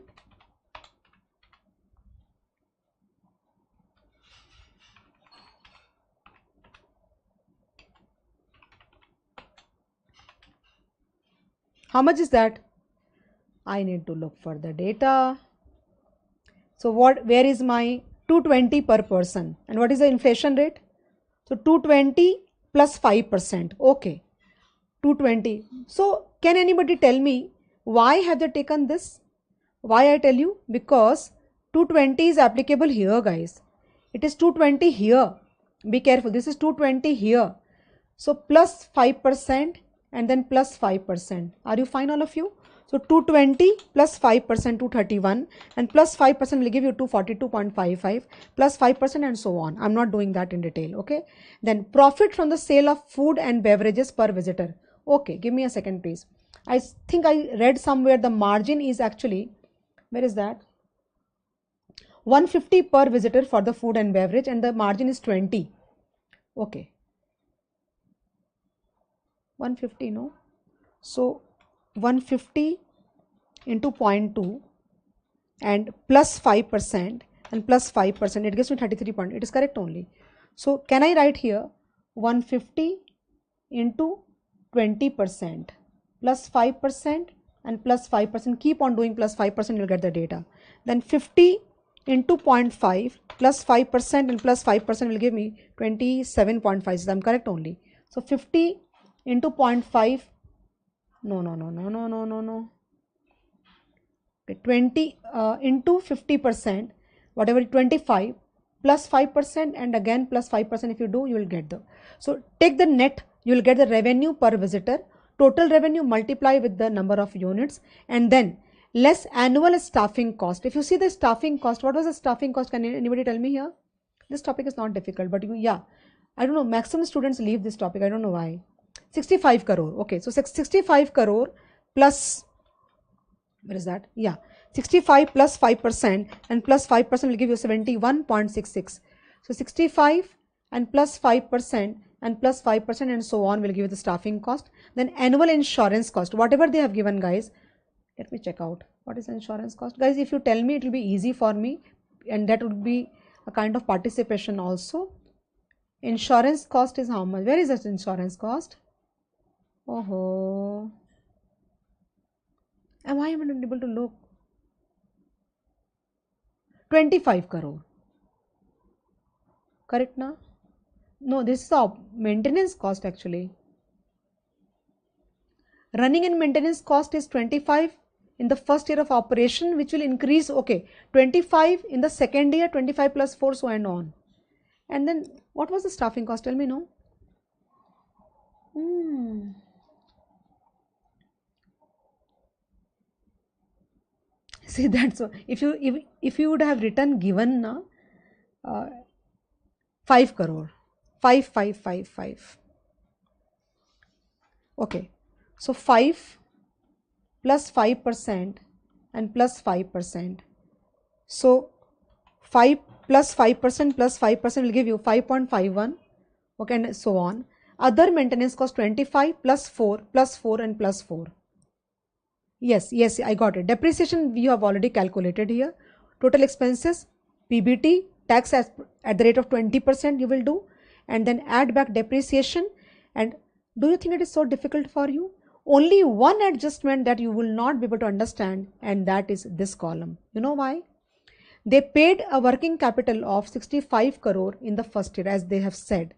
How much is that? I need to look for the data. So where is my 220 per person, and what is the inflation rate? So 220 plus 5%. Okay, 220. So can anybody tell me why have they taken this? Why I tell you? Because 220 is applicable here, guys. It is 220 here. Be careful. This is 220 here. So plus 5% and then plus 5%. Are you fine, all of you? So 220 plus 5%, 231, and plus 5% will give you 242.55, plus 5% and so on. I'm not doing that in detail. Okay. Then profit from the sale of food and beverages per visitor. Okay. Give me a second, please. I think I read somewhere the margin is actually, where is that? 150 per visitor for the food and beverage, and the margin is 20. Okay. 150, no? So 150 into 0.2 and plus 5% and plus 5%, it gives me 33 point. It is correct only. So can I write here 150 into 20% plus 5% and plus 5%. Keep on doing plus 5%, you'll get the data. Then 50 into 0.5 plus 5% and plus 5% will give me 27.5. So I'm correct only. So 50 into 0.5. No. Okay, 20 into 50%, whatever, 25 plus 5% and again plus 5%. If you do, you will get the. So take the net, you will get the revenue per visitor, total revenue multiply with the number of units, and then less annual staffing cost. If you see the staffing cost, what was the staffing cost? Can anybody tell me here? This topic is not difficult, but yeah, I don't know, maximum students leave this topic, I don't know why. 65 crore, okay, so 65 crore plus, where is that? Yeah, 65 plus 5% and plus 5% will give you 71.66. So 65 and plus 5% and plus 5% and so on will give you the staffing cost. Then annual insurance cost, whatever they have given, guys. Let me check out what is insurance cost, guys. If you tell me, it will be easy for me, and that would be a kind of participation also. Insurance cost is how much? Where is that insurance cost? Oh, and why am I not able to look? 25 crore. Correct na? No, this is the maintenance cost actually. Running and maintenance cost is 25 in the first year of operation, which will increase, okay, 25 in the second year, 25 plus 4, so and on. And then what was the staffing cost? Tell me, no? See, that's so. If you would have written given na 5 crore, 5. Okay, so 5 plus 5% and plus 5%. So 5 plus 5% plus 5% will give you 5.51. Okay, and so on. Other maintenance cost 25 plus 4 and plus 4. Yes, I got it. Depreciation you have already calculated here. Total expenses, PBT, tax at the rate of 20% you will do, and then add back depreciation. And do you think it is so difficult for you? Only one adjustment that you will not be able to understand, and that is this column. You know why? They paid a working capital of 65 crore in the first year, as they have said.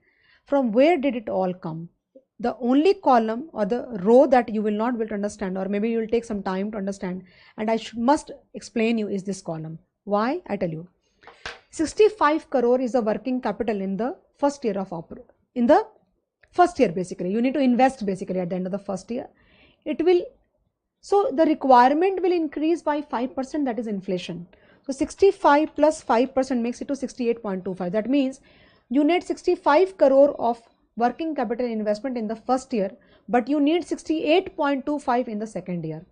From where did it all come? The only column or the row that you will not be able to understand, or maybe you will take some time to understand, and I must explain you, is this column. Why? I tell you. 65 crore is the working capital in the first year of operation. In the first year, basically, you need to invest basically at the end of the first year. It will, so the requirement will increase by 5%, that is inflation. So 65 plus 5% makes it to 68.25. That means you need 65 crore of working capital investment in the first year, but you need 68.25 in the second year.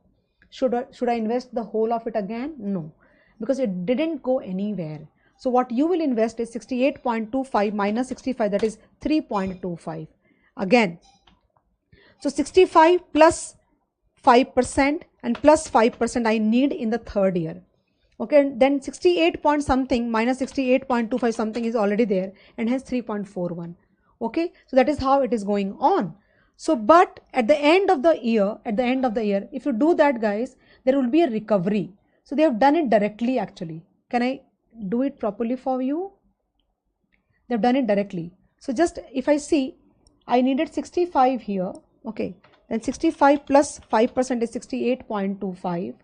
Should I invest the whole of it again? No, because it didn't go anywhere. So what you will invest is 68.25 minus 65, that is 3.25 again. So 65 plus 5% and plus 5% I need in the third year. Okay, then 68 point something minus 68.25 something is already there, and hence 3.41. Okay, so that is how it is going on. So, but at the end of the year, if you do that, guys, there will be a recovery. So they have done it directly actually. Can I do it properly for you? They have done it directly. So just if I see, I needed 65 here. Okay, then 65 plus 5% is 68.25.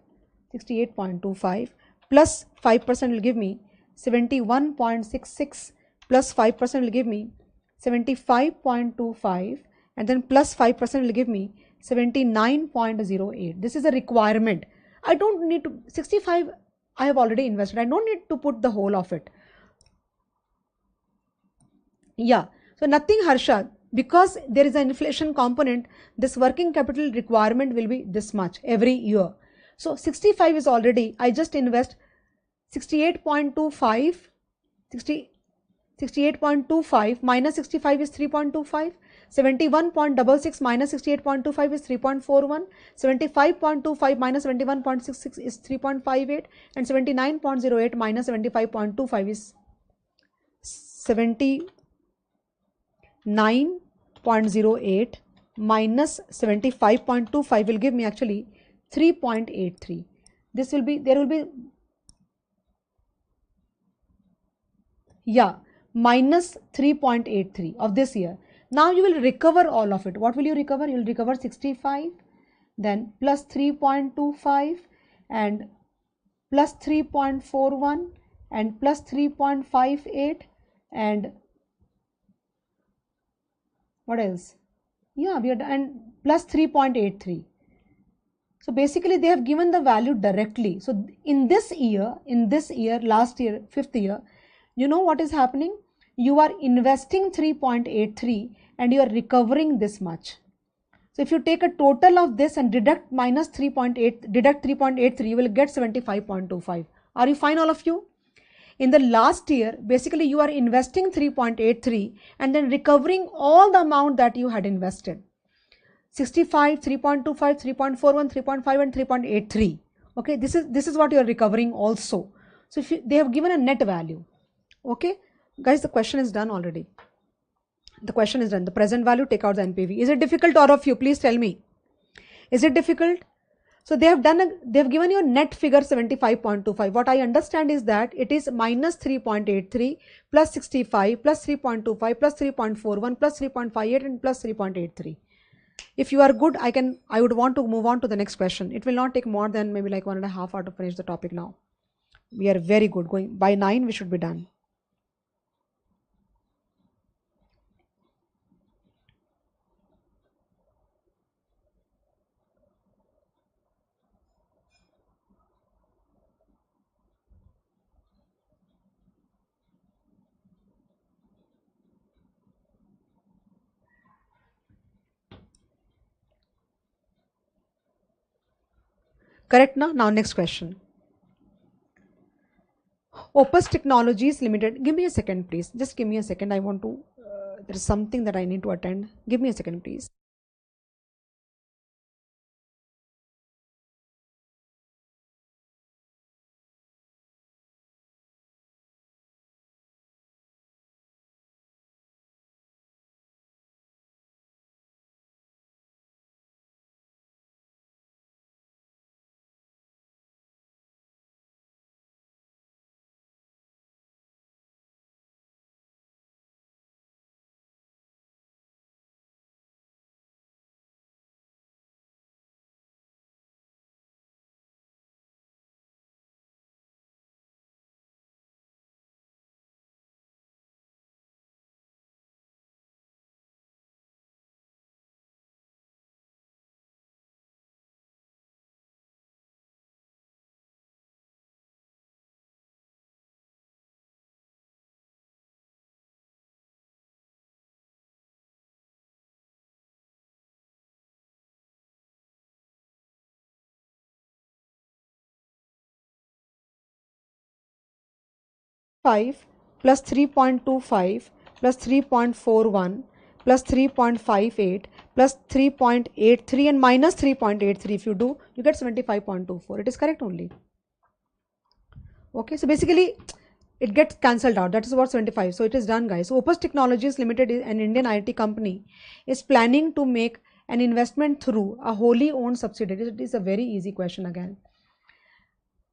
68.25 plus 5% will give me 71.66 plus 5% will give me 75.25, and then plus 5% will give me 79.08. This is a requirement. I don't need to, 65 I have already invested. I don't need to put the whole of it. Yeah, so nothing, Harsha, because there is an inflation component, this working capital requirement will be this much every year. So 65 is already, I just invest 68.25, 68.25 minus 65 is 3.25, 71.66 minus 68.25 is 3.41, 75.25 minus 71.66 is 3.58, and 79.08 minus 75.25 is 79.08 minus 75.25 will give me actually 3.83. This will be, there will be, yeah, minus 3.83 of this year. Now you will recover all of it. What will you recover? You will recover 65, then plus 3.25 and plus 3.41 and plus 3.58 and what else? Yeah, we are, and plus 3.83. So basically they have given the value directly. So in this year, last year, 5th year, you know what is happening? You are investing 3.83 and you are recovering this much. So if you take a total of this and deduct minus 3.8, deduct 3.83, you will get 75.25. Are you fine, all of you? In the last year, basically you are investing 3.83 and then recovering all the amount that you had invested. 65, 3.25, 3.41, 3.5 and 3.83. Okay, this is what you are recovering also. So if they have given a net value. Okay, guys, the question is done already. The question is done. The present value, take out the NPV. Is it difficult, all of you? Please tell me. Is it difficult? So they have given you a net figure 75.25. What I understand is that it is minus 3.83 plus 65 plus 3.25 plus 3.41 plus 3.58 and plus 3.83. If you are good, I would want to move on to the next question. It will not take more than maybe like 1.5 hours to finish the topic now. We are very good. Going by 9, we should be done. Correct now? Now next question. Opus Technologies Limited. Give me a second, please. Just give me a second. I want to, there is something that I need to attend. Give me a second, please. Plus 3.25 plus 3.41 plus 3.58 plus 3.83 and minus 3.83. If you do, you get 75.24. It is correct only. Okay, so basically it gets cancelled out. That is what 75. So it is done, guys. So Opus Technologies Limited, an Indian IT company, is planning to make an investment through a wholly owned subsidiary. It is a very easy question again.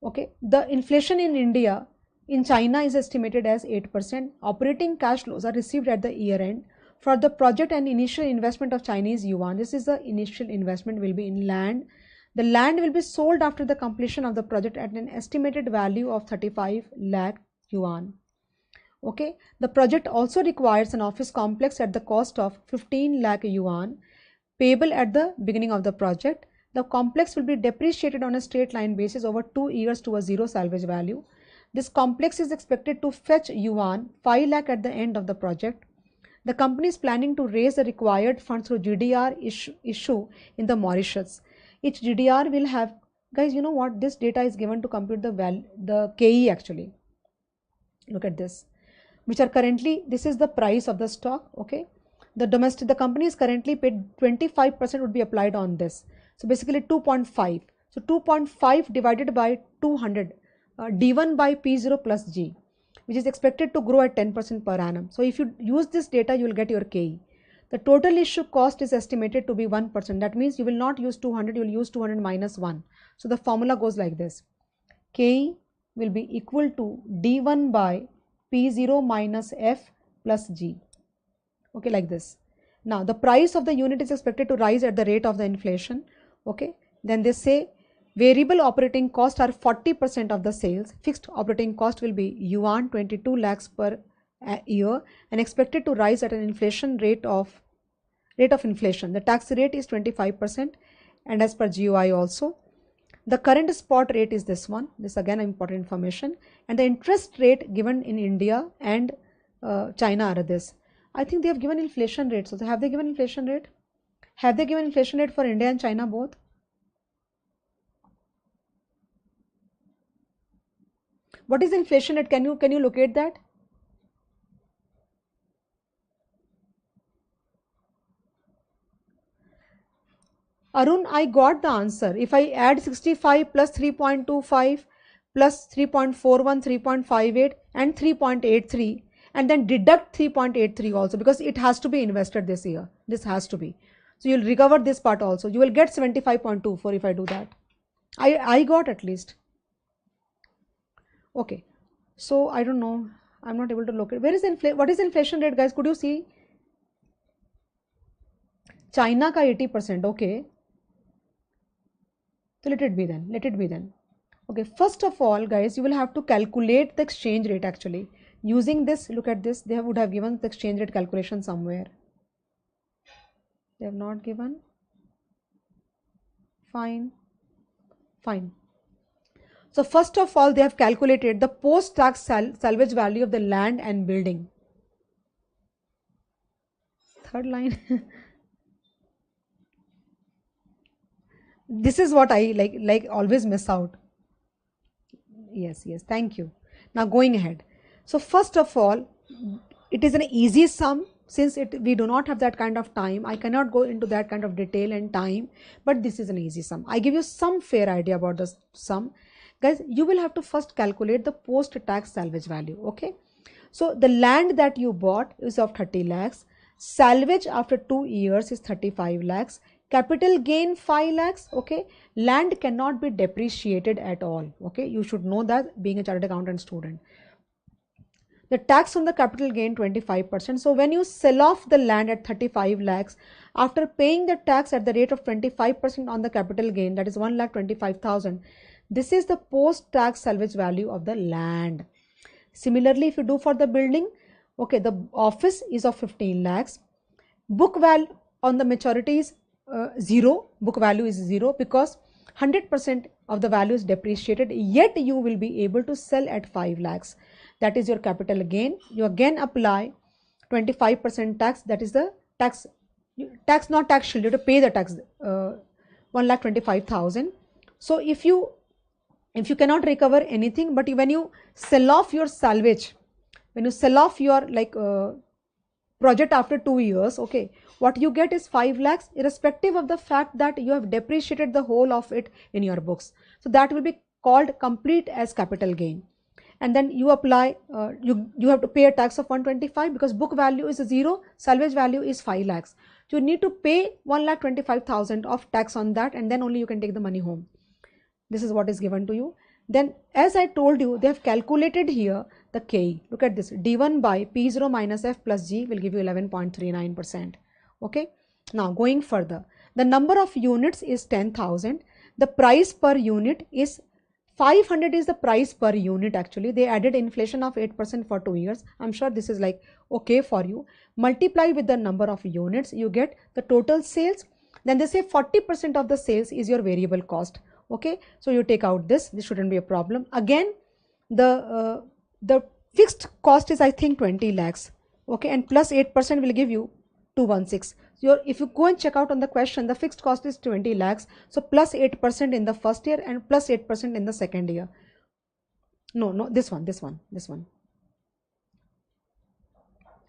Okay, the inflation in India, in China is estimated as 8%. Operating cash flows are received at the year end. For the project and initial investment of Chinese yuan, this is the initial investment will be in land. The land will be sold after the completion of the project at an estimated value of 35 lakh yuan. Okay, the project also requires an office complex at the cost of 15 lakh yuan payable at the beginning of the project. The complex will be depreciated on a straight line basis over 2 years to a zero salvage value. This complex is expected to fetch yuan 5 lakh at the end of the project. The company is planning to raise the required funds through GDR issue in the Mauritius. Each GDR will have, guys, you know what, this data is given to compute the KE actually. Look at this, which are currently, this is the price of the stock. Okay, the company is currently paid 25% would be applied on this. So basically 2.5. So 2.5 divided by 200, D1 by P0 plus G, which is expected to grow at 10% per annum. So if you use this data, you will get your KE. The total issue cost is estimated to be 1%. That means you will not use 200, you will use 200 minus 1. So the formula goes like this. KE will be equal to D1 by P0 minus F plus G. Okay, like this. Now the price of the unit is expected to rise at the rate of the inflation. Okay, then they say variable operating costs are 40% of the sales. Fixed operating cost will be yuan 22 lakhs per year and expected to rise at an inflation rate of inflation. The tax rate is 25% and as per GOI also. The current spot rate is this one. This again important information. And the interest rate given in India and China are this. I think they have given inflation rate. So have they given inflation rate? Have they given inflation rate for India and China both? What is inflation rate? Can you locate that? Arun, I got the answer. If I add 65 plus 3.25 plus 3.41, 3.58 and 3.83 and then deduct 3.83 also, because it has to be invested this year. This has to be. So you'll recover this part also. You will get 75.24 if I do that. I got at least. Okay. So I don't know. I'm not able to locate. Where is what is inflation rate, guys? Could you see? China ka 80%. Okay. So let it be then. Okay, first of all, guys, you will have to calculate the exchange rate actually. Using this, look at this, they would have given the exchange rate calculation somewhere. They have not given. Fine. So first of all, they have calculated the post-tax salvage value of the land and building. Third line. This is what I like always miss out. Yes, thank you. Now going ahead. So first of all, it is an easy sum. Since we do not have that kind of time, I cannot go into that kind of detail and time, but this is an easy sum. I give you some fair idea about the sum. Guys, you will have to first calculate the post-tax salvage value, okay? So the land that you bought is of 30 lakhs. Salvage after 2 years is 35 lakhs. Capital gain 5 lakhs, okay? Land cannot be depreciated at all, okay? You should know that being a chartered accountant student. The tax on the capital gain 25%. So when you sell off the land at 35 lakhs, after paying the tax at the rate of 25% on the capital gain, that is 1,25,000, this is the post-tax salvage value of the land. Similarly, if you do for the building, okay, the office is of 15 lakhs. Book value on the maturity is 0. Book value is 0 because 100% of the value is depreciated, yet you will be able to sell at 5 lakhs. That is your capital gain. You again apply 25% tax. That is the tax not tax shield. You have to pay the tax 1,25,000. So if you cannot recover anything, but when you sell off your salvage, when you sell off your project after 2 years, okay, what you get is 5 lakhs irrespective of the fact that you have depreciated the whole of it in your books. So that will be called complete as capital gain. And then you apply, you have to pay a tax of 125 because book value is 0, salvage value is 5 lakhs. So you need to pay 1,25,000 of tax on that, and then only you can take the money home. This is what is given to you. Then as I told you, they have calculated here the KE. Look at this, D1 by P0 minus F plus G will give you 11.39%. Okay. Now going further, the number of units is 10,000. The price per unit is 500 is the price per unit actually. They added inflation of 8% for 2 years. I'm sure this is like okay for you. Multiply with the number of units, you get the total sales. Then they say 40% of the sales is your variable cost. Okay, so you take out this shouldn't be a problem. Again, the fixed cost is I think 20 lakhs. Okay, and plus 8% will give you 216. So if you go and check out on the question, the fixed cost is 20 lakhs. So plus 8% in the first year and plus 8% in the second year. No, this one.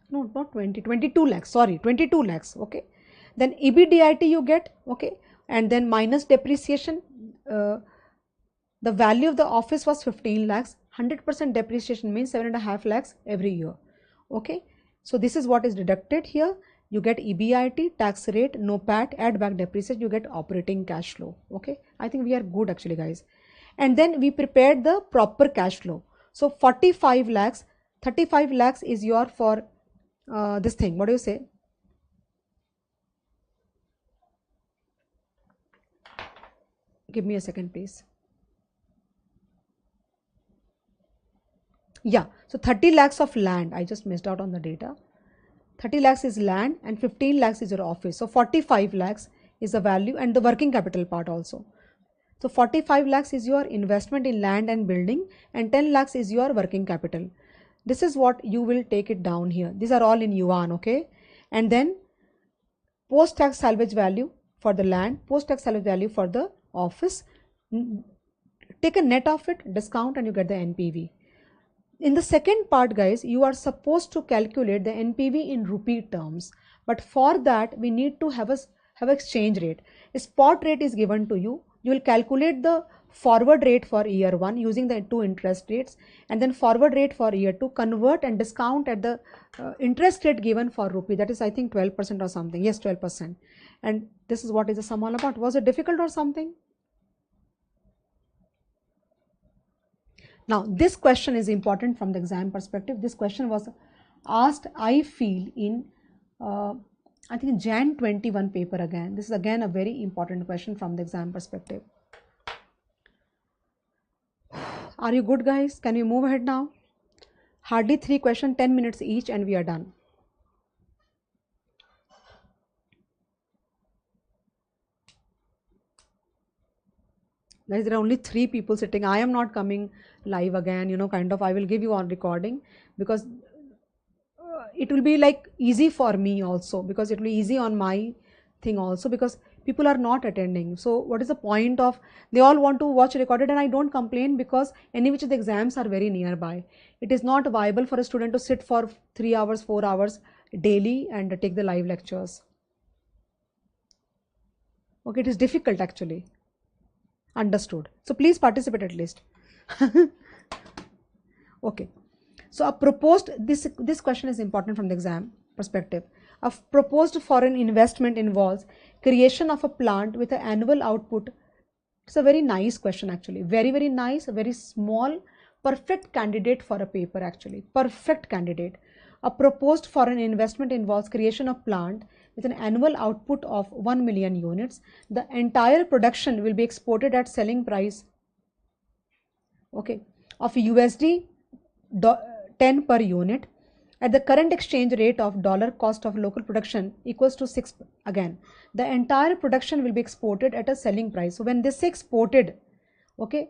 No, not 20, 22 lakhs, sorry, 22 lakhs, okay. Then EBITDA you get, okay, and then minus depreciation, the value of the office was 15 lakhs, 100% depreciation means 7.5 lakhs every year, okay. So this is what is deducted here. You get EBIT, tax rate, no PAT, add back depreciation, you get operating cash flow, okay. I think we are good actually, guys. And then we prepared the proper cash flow. So 45 lakhs, 35 lakhs is your for this thing, what do you say? Give me a second, please. Yeah, so 30 lakhs of land, I just missed out on the data. 30 lakhs is land and 15 lakhs is your office. So 45 lakhs is the value and the working capital part also. So 45 lakhs is your investment in land and building, and 10 lakhs is your working capital. This is what you will take it down here. These are all in yuan, okay? And then post-tax salvage value for the land, post-tax salvage value for the office. Take a net of it, discount, and you get the NPV. In the second part, guys, you are supposed to calculate the NPV in rupee terms. But for that, we need to have exchange rate. A spot rate is given to you. You will calculate the forward rate for year 1 using the 2 interest rates, and then forward rate for year 2, convert and discount at the interest rate given for rupee. That is, I think, 12% or something. Yes, 12%. And this is what is the sum all about. Was it difficult or something? Now, this question is important from the exam perspective. This question was asked, I feel, in I think Jan 21 paper again. This is again a very important question from the exam perspective. Are you good, guys? Can we move ahead now? Hardly 3 questions, 10 minutes each, and we are done. Guys, there are only 3 people sitting. I am not coming live again, kind of. I will give you on recording, because it will be like easy for me also, because it will be easy on my thing also, because people are not attending. So what is the point of, they all want to watch recorded, and I don't complain, because any which of the exams are very nearby. It is not viable for a student to sit for 3 hours, 4 hours daily and take the live lectures. Okay, it is difficult actually. Understood. So please participate at least. Okay. So a proposed, this question is important from the exam perspective. A proposed foreign investment involves creation of a plant with an annual output. It's a very nice question actually. Very, very nice, a very small, perfect candidate for a paper actually. Perfect candidate. A proposed foreign investment involves creation of plant with an annual output of 1 million units. The entire production will be exported at selling price, okay, of USD 10 per unit. At the current exchange rate of dollar, cost of local production equals to 6. Again, the entire production will be exported at a selling price. So when this is exported, okay,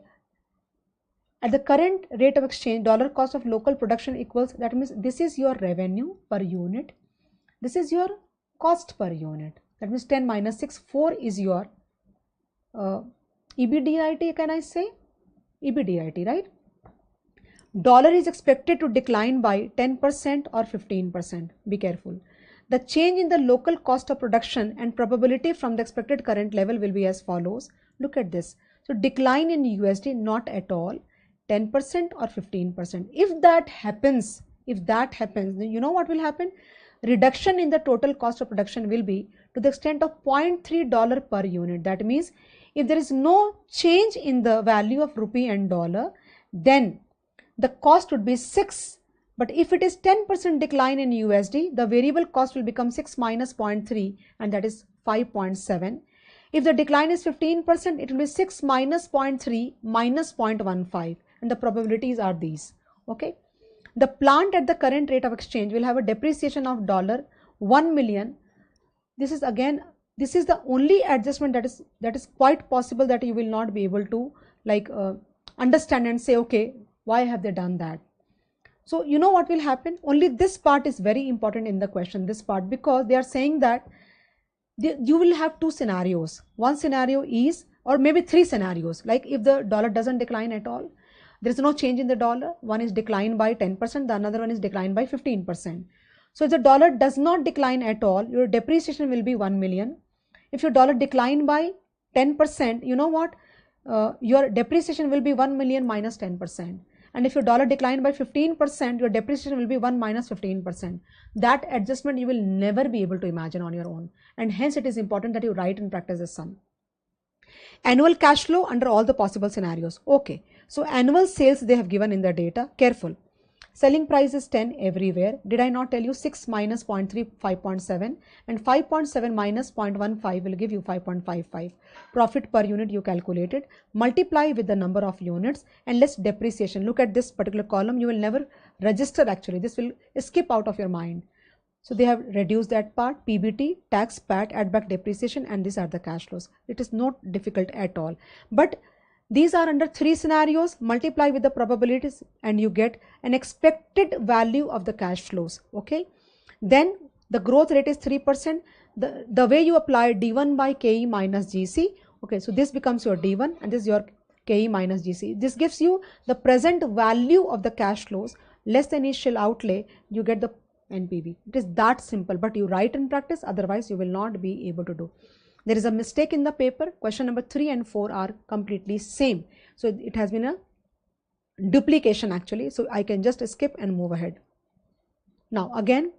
at the current rate of exchange, dollar cost of local production equals, that means this is your revenue per unit, this is your cost per unit. That means 10 minus 6, 4 is your EBITDA, can I say? EBITDA, right? Dollar is expected to decline by 10% or 15%. Be careful. The change in the local cost of production and probability from the expected current level will be as follows. Look at this. So decline in USD, not at all, 10% or 15%. If that happens, then you know what will happen? Reduction in the total cost of production will be to the extent of $0.3 per unit. That means if there is no change in the value of rupee and dollar, then the cost would be 6. But if it is 10% decline in USD, the variable cost will become 6 minus 0.3, and that is 5.7. If the decline is 15%, it will be 6 minus 0.3 minus 0.15, and the probabilities are these. Okay. The plant at the current rate of exchange will have a depreciation of $1 million. This is again, this is the only adjustment that is quite possible that you will not be able to understand and say, okay, why have they done that? So you know what will happen? Only this part is very important in the question, this part, because they are saying that you will have 2 scenarios. One scenario is, or maybe 3 scenarios, like if the dollar doesn't decline at all, there is no change in the dollar, one is declined by 10%, the another one is declined by 15%. So if the dollar does not decline at all, your depreciation will be 1 million. If your dollar decline by 10%, you know what? Your depreciation will be 1 million minus 10%. And if your dollar decline by 15%, your depreciation will be 1 minus 15%. That adjustment you will never be able to imagine on your own. And hence it is important that you write and practice this sum. Annual cash flow under all the possible scenarios. Okay. So annual sales they have given in the data. Careful. Selling price is 10 everywhere. Did I not tell you 6 minus 0.3, 5.7, and 5.7 minus 0.15 will give you 5.55. Profit per unit you calculated. Multiply with the number of units and less depreciation. Look at this particular column. You will never register actually. This will skip out of your mind. So they have reduced that part, PBT, tax, PAT, add back depreciation, and these are the cash flows. It is not difficult at all. But these are under 3 scenarios, multiply with the probabilities and you get an expected value of the cash flows. Okay. Then the growth rate is 3%. The way you apply D1 by KE minus GC. Okay. So this becomes your D1 and this is your KE minus GC. This gives you the present value of the cash flows less the initial outlay. You get the NPV. It is that simple, but you write in practice, otherwise you will not be able to do. There is a mistake in the paper. Question number 3 and 4 are completely same. So it has been a duplication actually. So I can just skip and move ahead. Now again,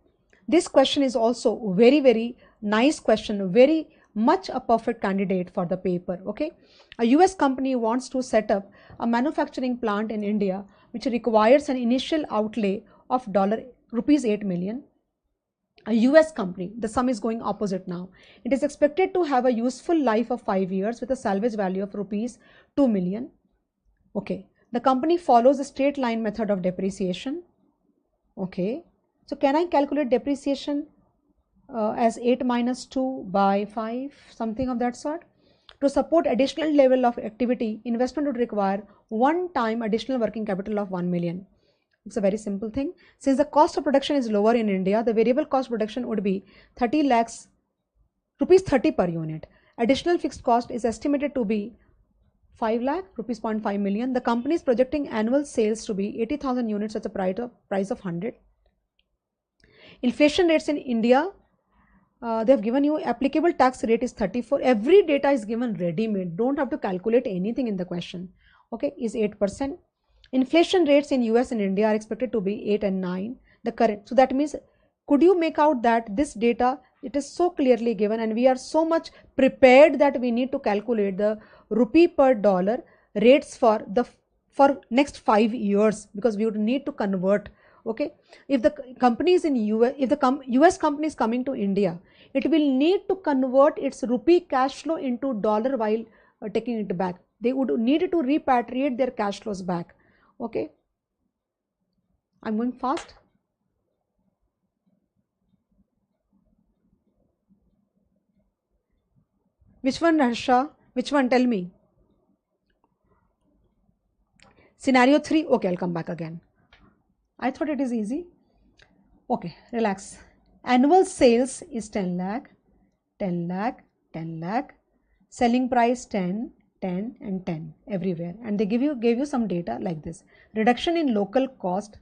this question is also very, very nice question, very much a perfect candidate for the paper. Okay. A US company wants to set up a manufacturing plant in India, which requires an initial outlay of rupees 8 million. A US company, the sum is going opposite now. It is expected to have a useful life of 5 years with a salvage value of rupees 2 million. Okay. The company follows a straight line method of depreciation. Okay. So can I calculate depreciation as 8 minus 2 by 5, something of that sort? To support additional level of activity, investment would require one-time additional working capital of 1 million. It's a very simple thing. Since the cost of production is lower in India, the variable cost of production would be 30 lakhs, rupees 30 per unit. Additional fixed cost is estimated to be 5 lakh, rupees 0.5 million. The company is projecting annual sales to be 80,000 units at a price of 100. Inflation rates in India, they have given you applicable tax rate is 34. Every data is given ready-made. Don't have to calculate anything in the question. Okay, is 8%. Inflation rates in US and India are expected to be 8 and 9. The current. So that means, could you make out that this data, it is so clearly given and we are so much prepared that we need to calculate the rupee per dollar rates for next 5 years, because we would need to convert. Okay. If the company is in US, if the US company is coming to India, it will need to convert its rupee cash flow into dollar while taking it back. They would need to repatriate their cash flows back. Okay, I'm going fast. Which one, Harsha? Which one? Tell me. Scenario 3. Okay, I'll come back again. I thought it is easy. Okay, relax. Annual sales is 10 lakh, 10 lakh, 10 lakh. Selling price 10, 10 and 10 everywhere, and they gave you some data like this. Reduction in local cost,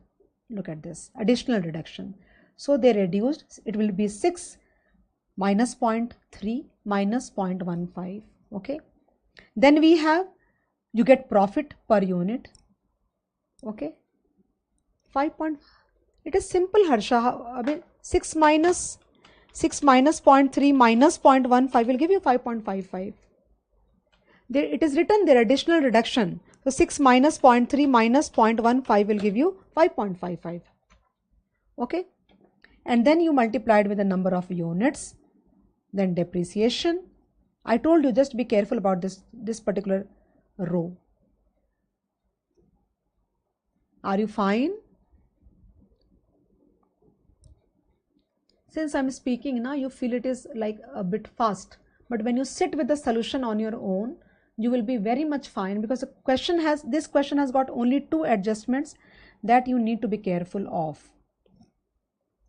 look at this, additional reduction. So they reduced, it will be 6 minus 0.3 minus 0.15. Okay. Then we have, you get profit per unit. Okay. 5. It is simple, Harsha. I mean 6 minus 0.3 minus 0.15 will give you 5.55. There, it is written there, additional reduction. So 6 minus 0.3 minus 0.15 will give you 5.55. Okay. And then you multiplied with the number of units. Then depreciation. I told you just be careful about this particular row. Are you fine? Since I'm speaking now, you feel it is like a bit fast. But when you sit with the solution on your own, you will be very much fine, because this question has got only 2 adjustments that you need to be careful of.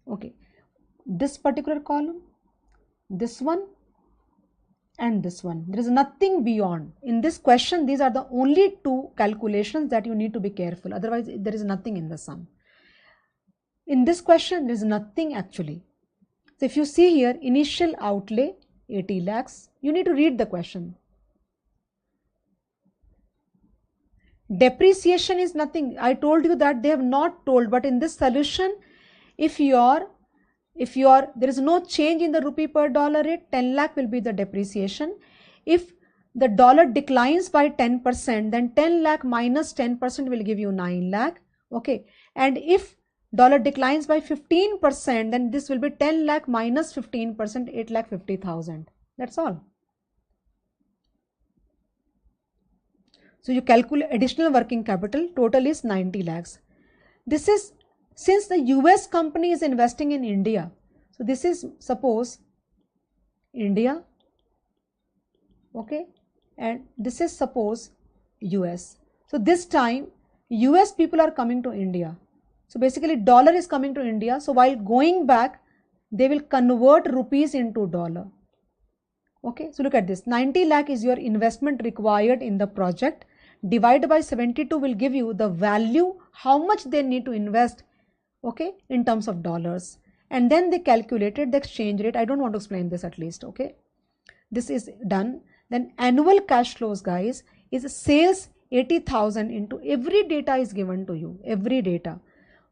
Okay, this particular column, this one and this one, there is nothing beyond. In this question, these are the only 2 calculations that you need to be careful, otherwise there is nothing in the sum. In this question, there is nothing actually. So if you see here, initial outlay 80 lakhs, you need to read the question. Depreciation is nothing. I told you that they have not told, but in this solution, if there is no change in the rupee per dollar rate, 10 lakh will be the depreciation. If the dollar declines by 10%, then 10 lakh minus 10% will give you 9 lakh. Okay. And if dollar declines by 15%, then this will be 10 lakh minus 15%, 8 lakh 50,000. That's all. So you calculate additional working capital, total is 90 lakhs. This is, since the US company is investing in India, So this is suppose India, okay, and this is suppose US. So this time US people are coming to India. So basically dollar is coming to India. So while going back, they will convert rupees into dollar. Okay, so look at this. 90 lakh is your investment required in the project. Divide by 72 will give you the value, how much they need to invest, okay, in terms of dollars. And then they calculated the exchange rate. I don't want to explain this at least, okay. This is done. Then annual cash flows, guys, is sales 80,000 into every data is given to you, every data,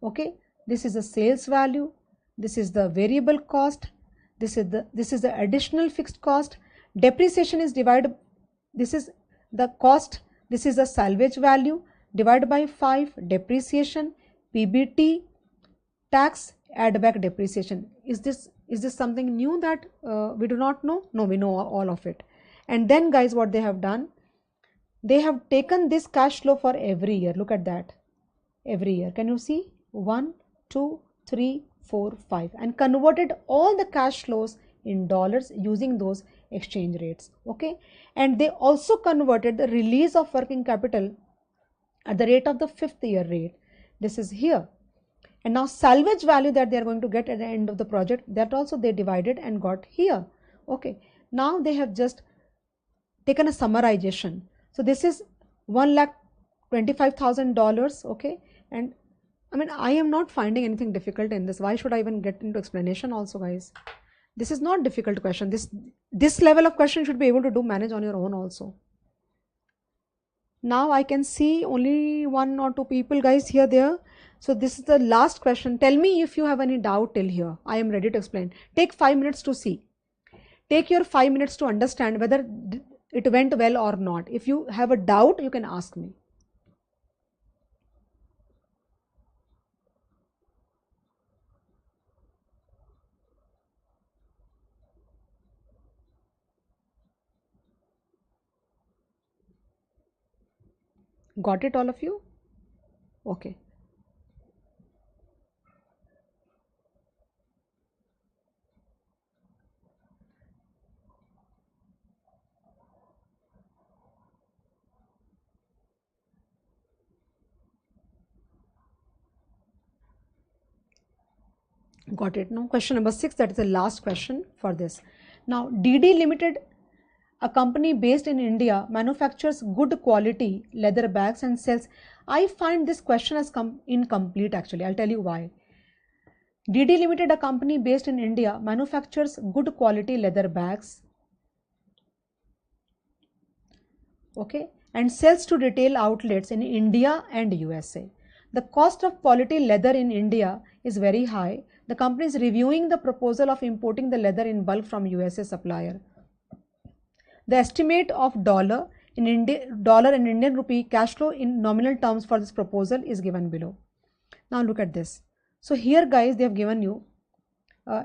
okay. This is the sales value, this is the variable cost, this is the additional fixed cost, depreciation is divided, this is the cost, this is the salvage value, divided by 5, depreciation, PBT, tax, add back depreciation. Is this something new that we do not know? No, we know all of it. And then guys, what they have done, they have taken this cash flow for every year. Look at that, every year. Can you see? 1, 2, 3, 4, 5, and converted all the cash flows in dollars using those exchange rates, okay. And they also converted the release of working capital at the rate of the 5th year rate. This is here. And now salvage value that they are going to get at the end of the project, that also they divided and got here, okay. Now they have just taken a summarization. So this is $1,25,000, okay. And I mean, I am not finding anything difficult in this. Why should I even get into explanation also, guys? This is not difficult question. This level of question you should be able to manage on your own also. Now I can see only 1 or 2 people, guys, here, there. So this is the last question. Tell me if you have any doubt till here. I am ready to explain. Take 5 minutes to see. Take your 5 minutes to understand whether it went well or not. If you have a doubt, you can ask me. Got it, all of you? Okay. Got it. Now question number 6, that is the last question for this. Now DD Limited, a company based in India, manufactures good quality leather bags and sells. I find this question as incomplete actually. I'll tell you why. DD Limited, a company based in India, manufactures good quality leather bags, okay, and sells to retail outlets in India and USA. The cost of quality leather in India is very high. The company is reviewing the proposal of importing the leather in bulk from USA supplier. The estimate of dollar and Indian rupee cash flow in nominal terms for this proposal is given below. Now look at this. So here, guys, they have given you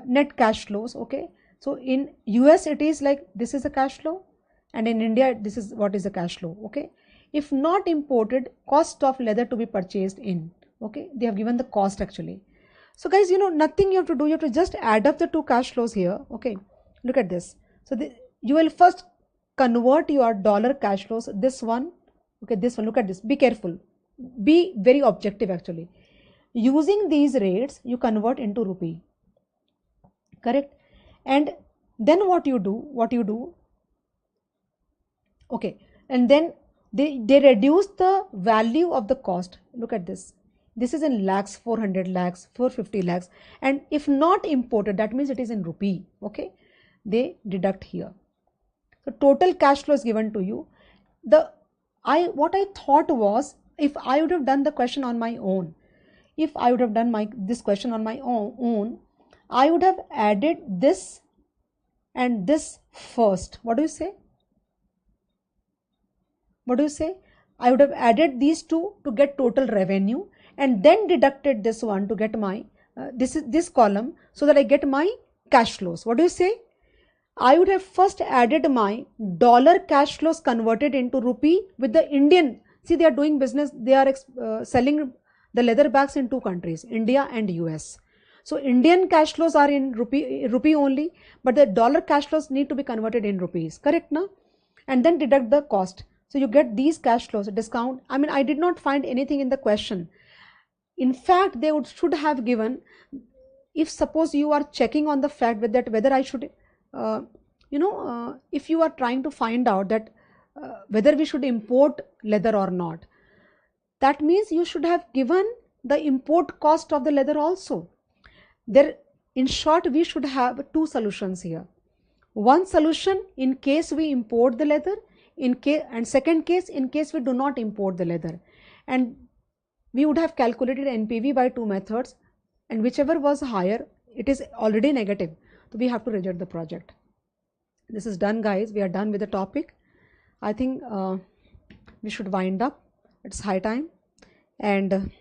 net cash flows, okay. So in US it is like this is a cash flow, and in India this is what is the cash flow, okay. If not imported, cost of leather to be purchased in, okay. They have given the cost actually. So guys, you know, nothing you have to do, you have to just add up the 2 cash flows here, okay. Look at this. So you will first convert your dollar cash flows, this one, okay, this one. Look at this, be careful, be very objective actually. Using these rates you convert into rupee, correct. And then what you do, okay, and then they reduce the value of the cost. Look at this, this is in lakhs, 400 lakhs, 450 lakhs, and if not imported, that means it is in rupee, okay. They deduct here. So total cash flow is given to you. What I thought was, if I would have done the question on my own, if I would have done this question on my own, I would have added this and this first. What do you say? What do you say? I would have added these 2 to get total revenue, and then deducted this one to get my this column, so that I get my cash flows. What do you say? I would have first added my dollar cash flows converted into rupee with the Indian. See, they are doing business. They are selling the leather bags in 2 countries, India and US. So Indian cash flows are in rupee only, but the dollar cash flows need to be converted in rupees, correct now? And then deduct the cost. So you get these cash flows, a discount. I mean, I did not find anything in the question. In fact, they should have given, if suppose you are checking on the fact that whether I should, if you are trying to find out that whether we should import leather or not, that means you should have given the import cost of the leather also. There, in short, we should have two solutions here. One solution in case we import the leather, and second case in case we do not import the leather. And we would have calculated NPV by two methods, and whichever was higher, it is already negative. So we have to reject the project. This is done, guys. We are done with the topic. I think we should wind up. It's high time. And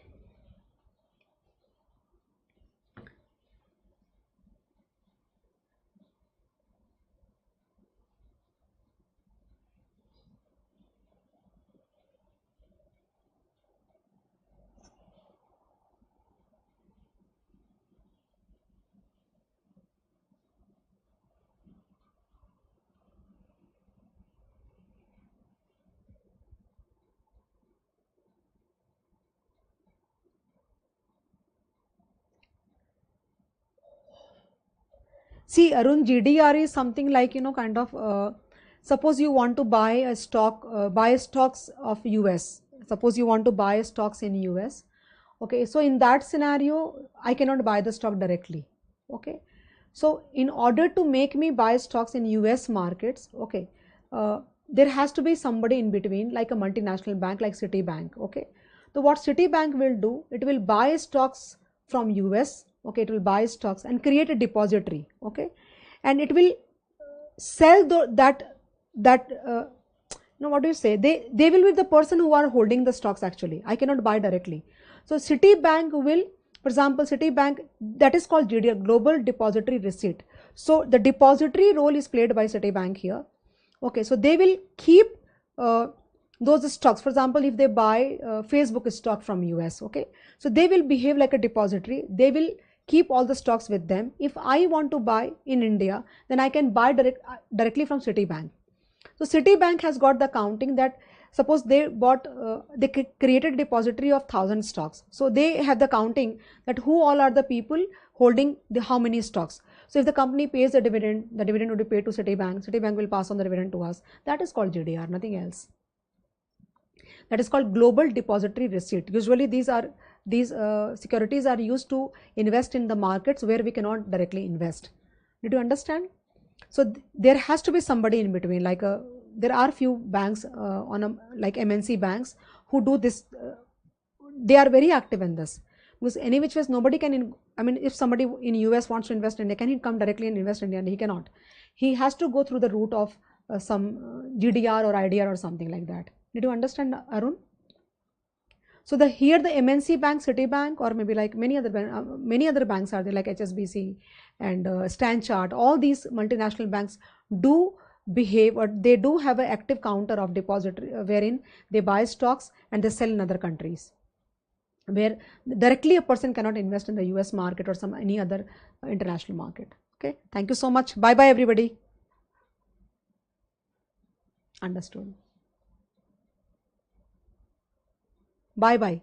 see, Arun, GDR is something like, kind of, suppose you want to buy a stock, buy stocks of US. Suppose you want to buy stocks in US. Okay, so in that scenario, I cannot buy the stock directly. Okay, so in order to make me buy stocks in US markets, okay, there has to be somebody in between, like a multinational bank like Citibank. Okay, so what Citibank will do, it will buy stocks from US. Okay, it will buy stocks and create a depository. Okay, and it will sell what do you say, they will be the person who are holding the stocks. Actually, I cannot buy directly. So Citibank will, for example, Citibank, that is called GDR, Global Depository Receipt. So the depository role is played by Citibank here. Okay, so they will keep those stocks. For example, if they buy Facebook stock from US, okay, so they will behave like a depository. They will keep all the stocks with them. If I want to buy in India, then I can buy directly from Citibank. So Citibank has got the accounting that suppose they bought, they created a depository of 1,000 stocks. So they have the counting that who all are the people holding how many stocks. So if the company pays the dividend would be paid to Citibank. Citibank will pass on the dividend to us. That is called GDR, nothing else. That is called Global Depository Receipt. Usually these securities are used to invest in the markets where we cannot directly invest. Did you understand? So there has to be somebody in between, like there are few banks like MNC banks who do this. They are very active in this, because any which ways nobody can, I mean, if somebody in US wants to invest in India, can he come directly and invest in India? He cannot. He has to go through the route of some GDR or IDR or something like that. Did you understand, Arun? So here the MNC bank, Citibank, or maybe like many other banks are there, like HSBC and Stanchart. All these multinational banks do behave, or they do have an active counter of depository wherein they buy stocks and they sell in other countries, where directly a person cannot invest in the US market or any other international market. Okay, thank you so much. Bye bye everybody. Understood. Bye bye.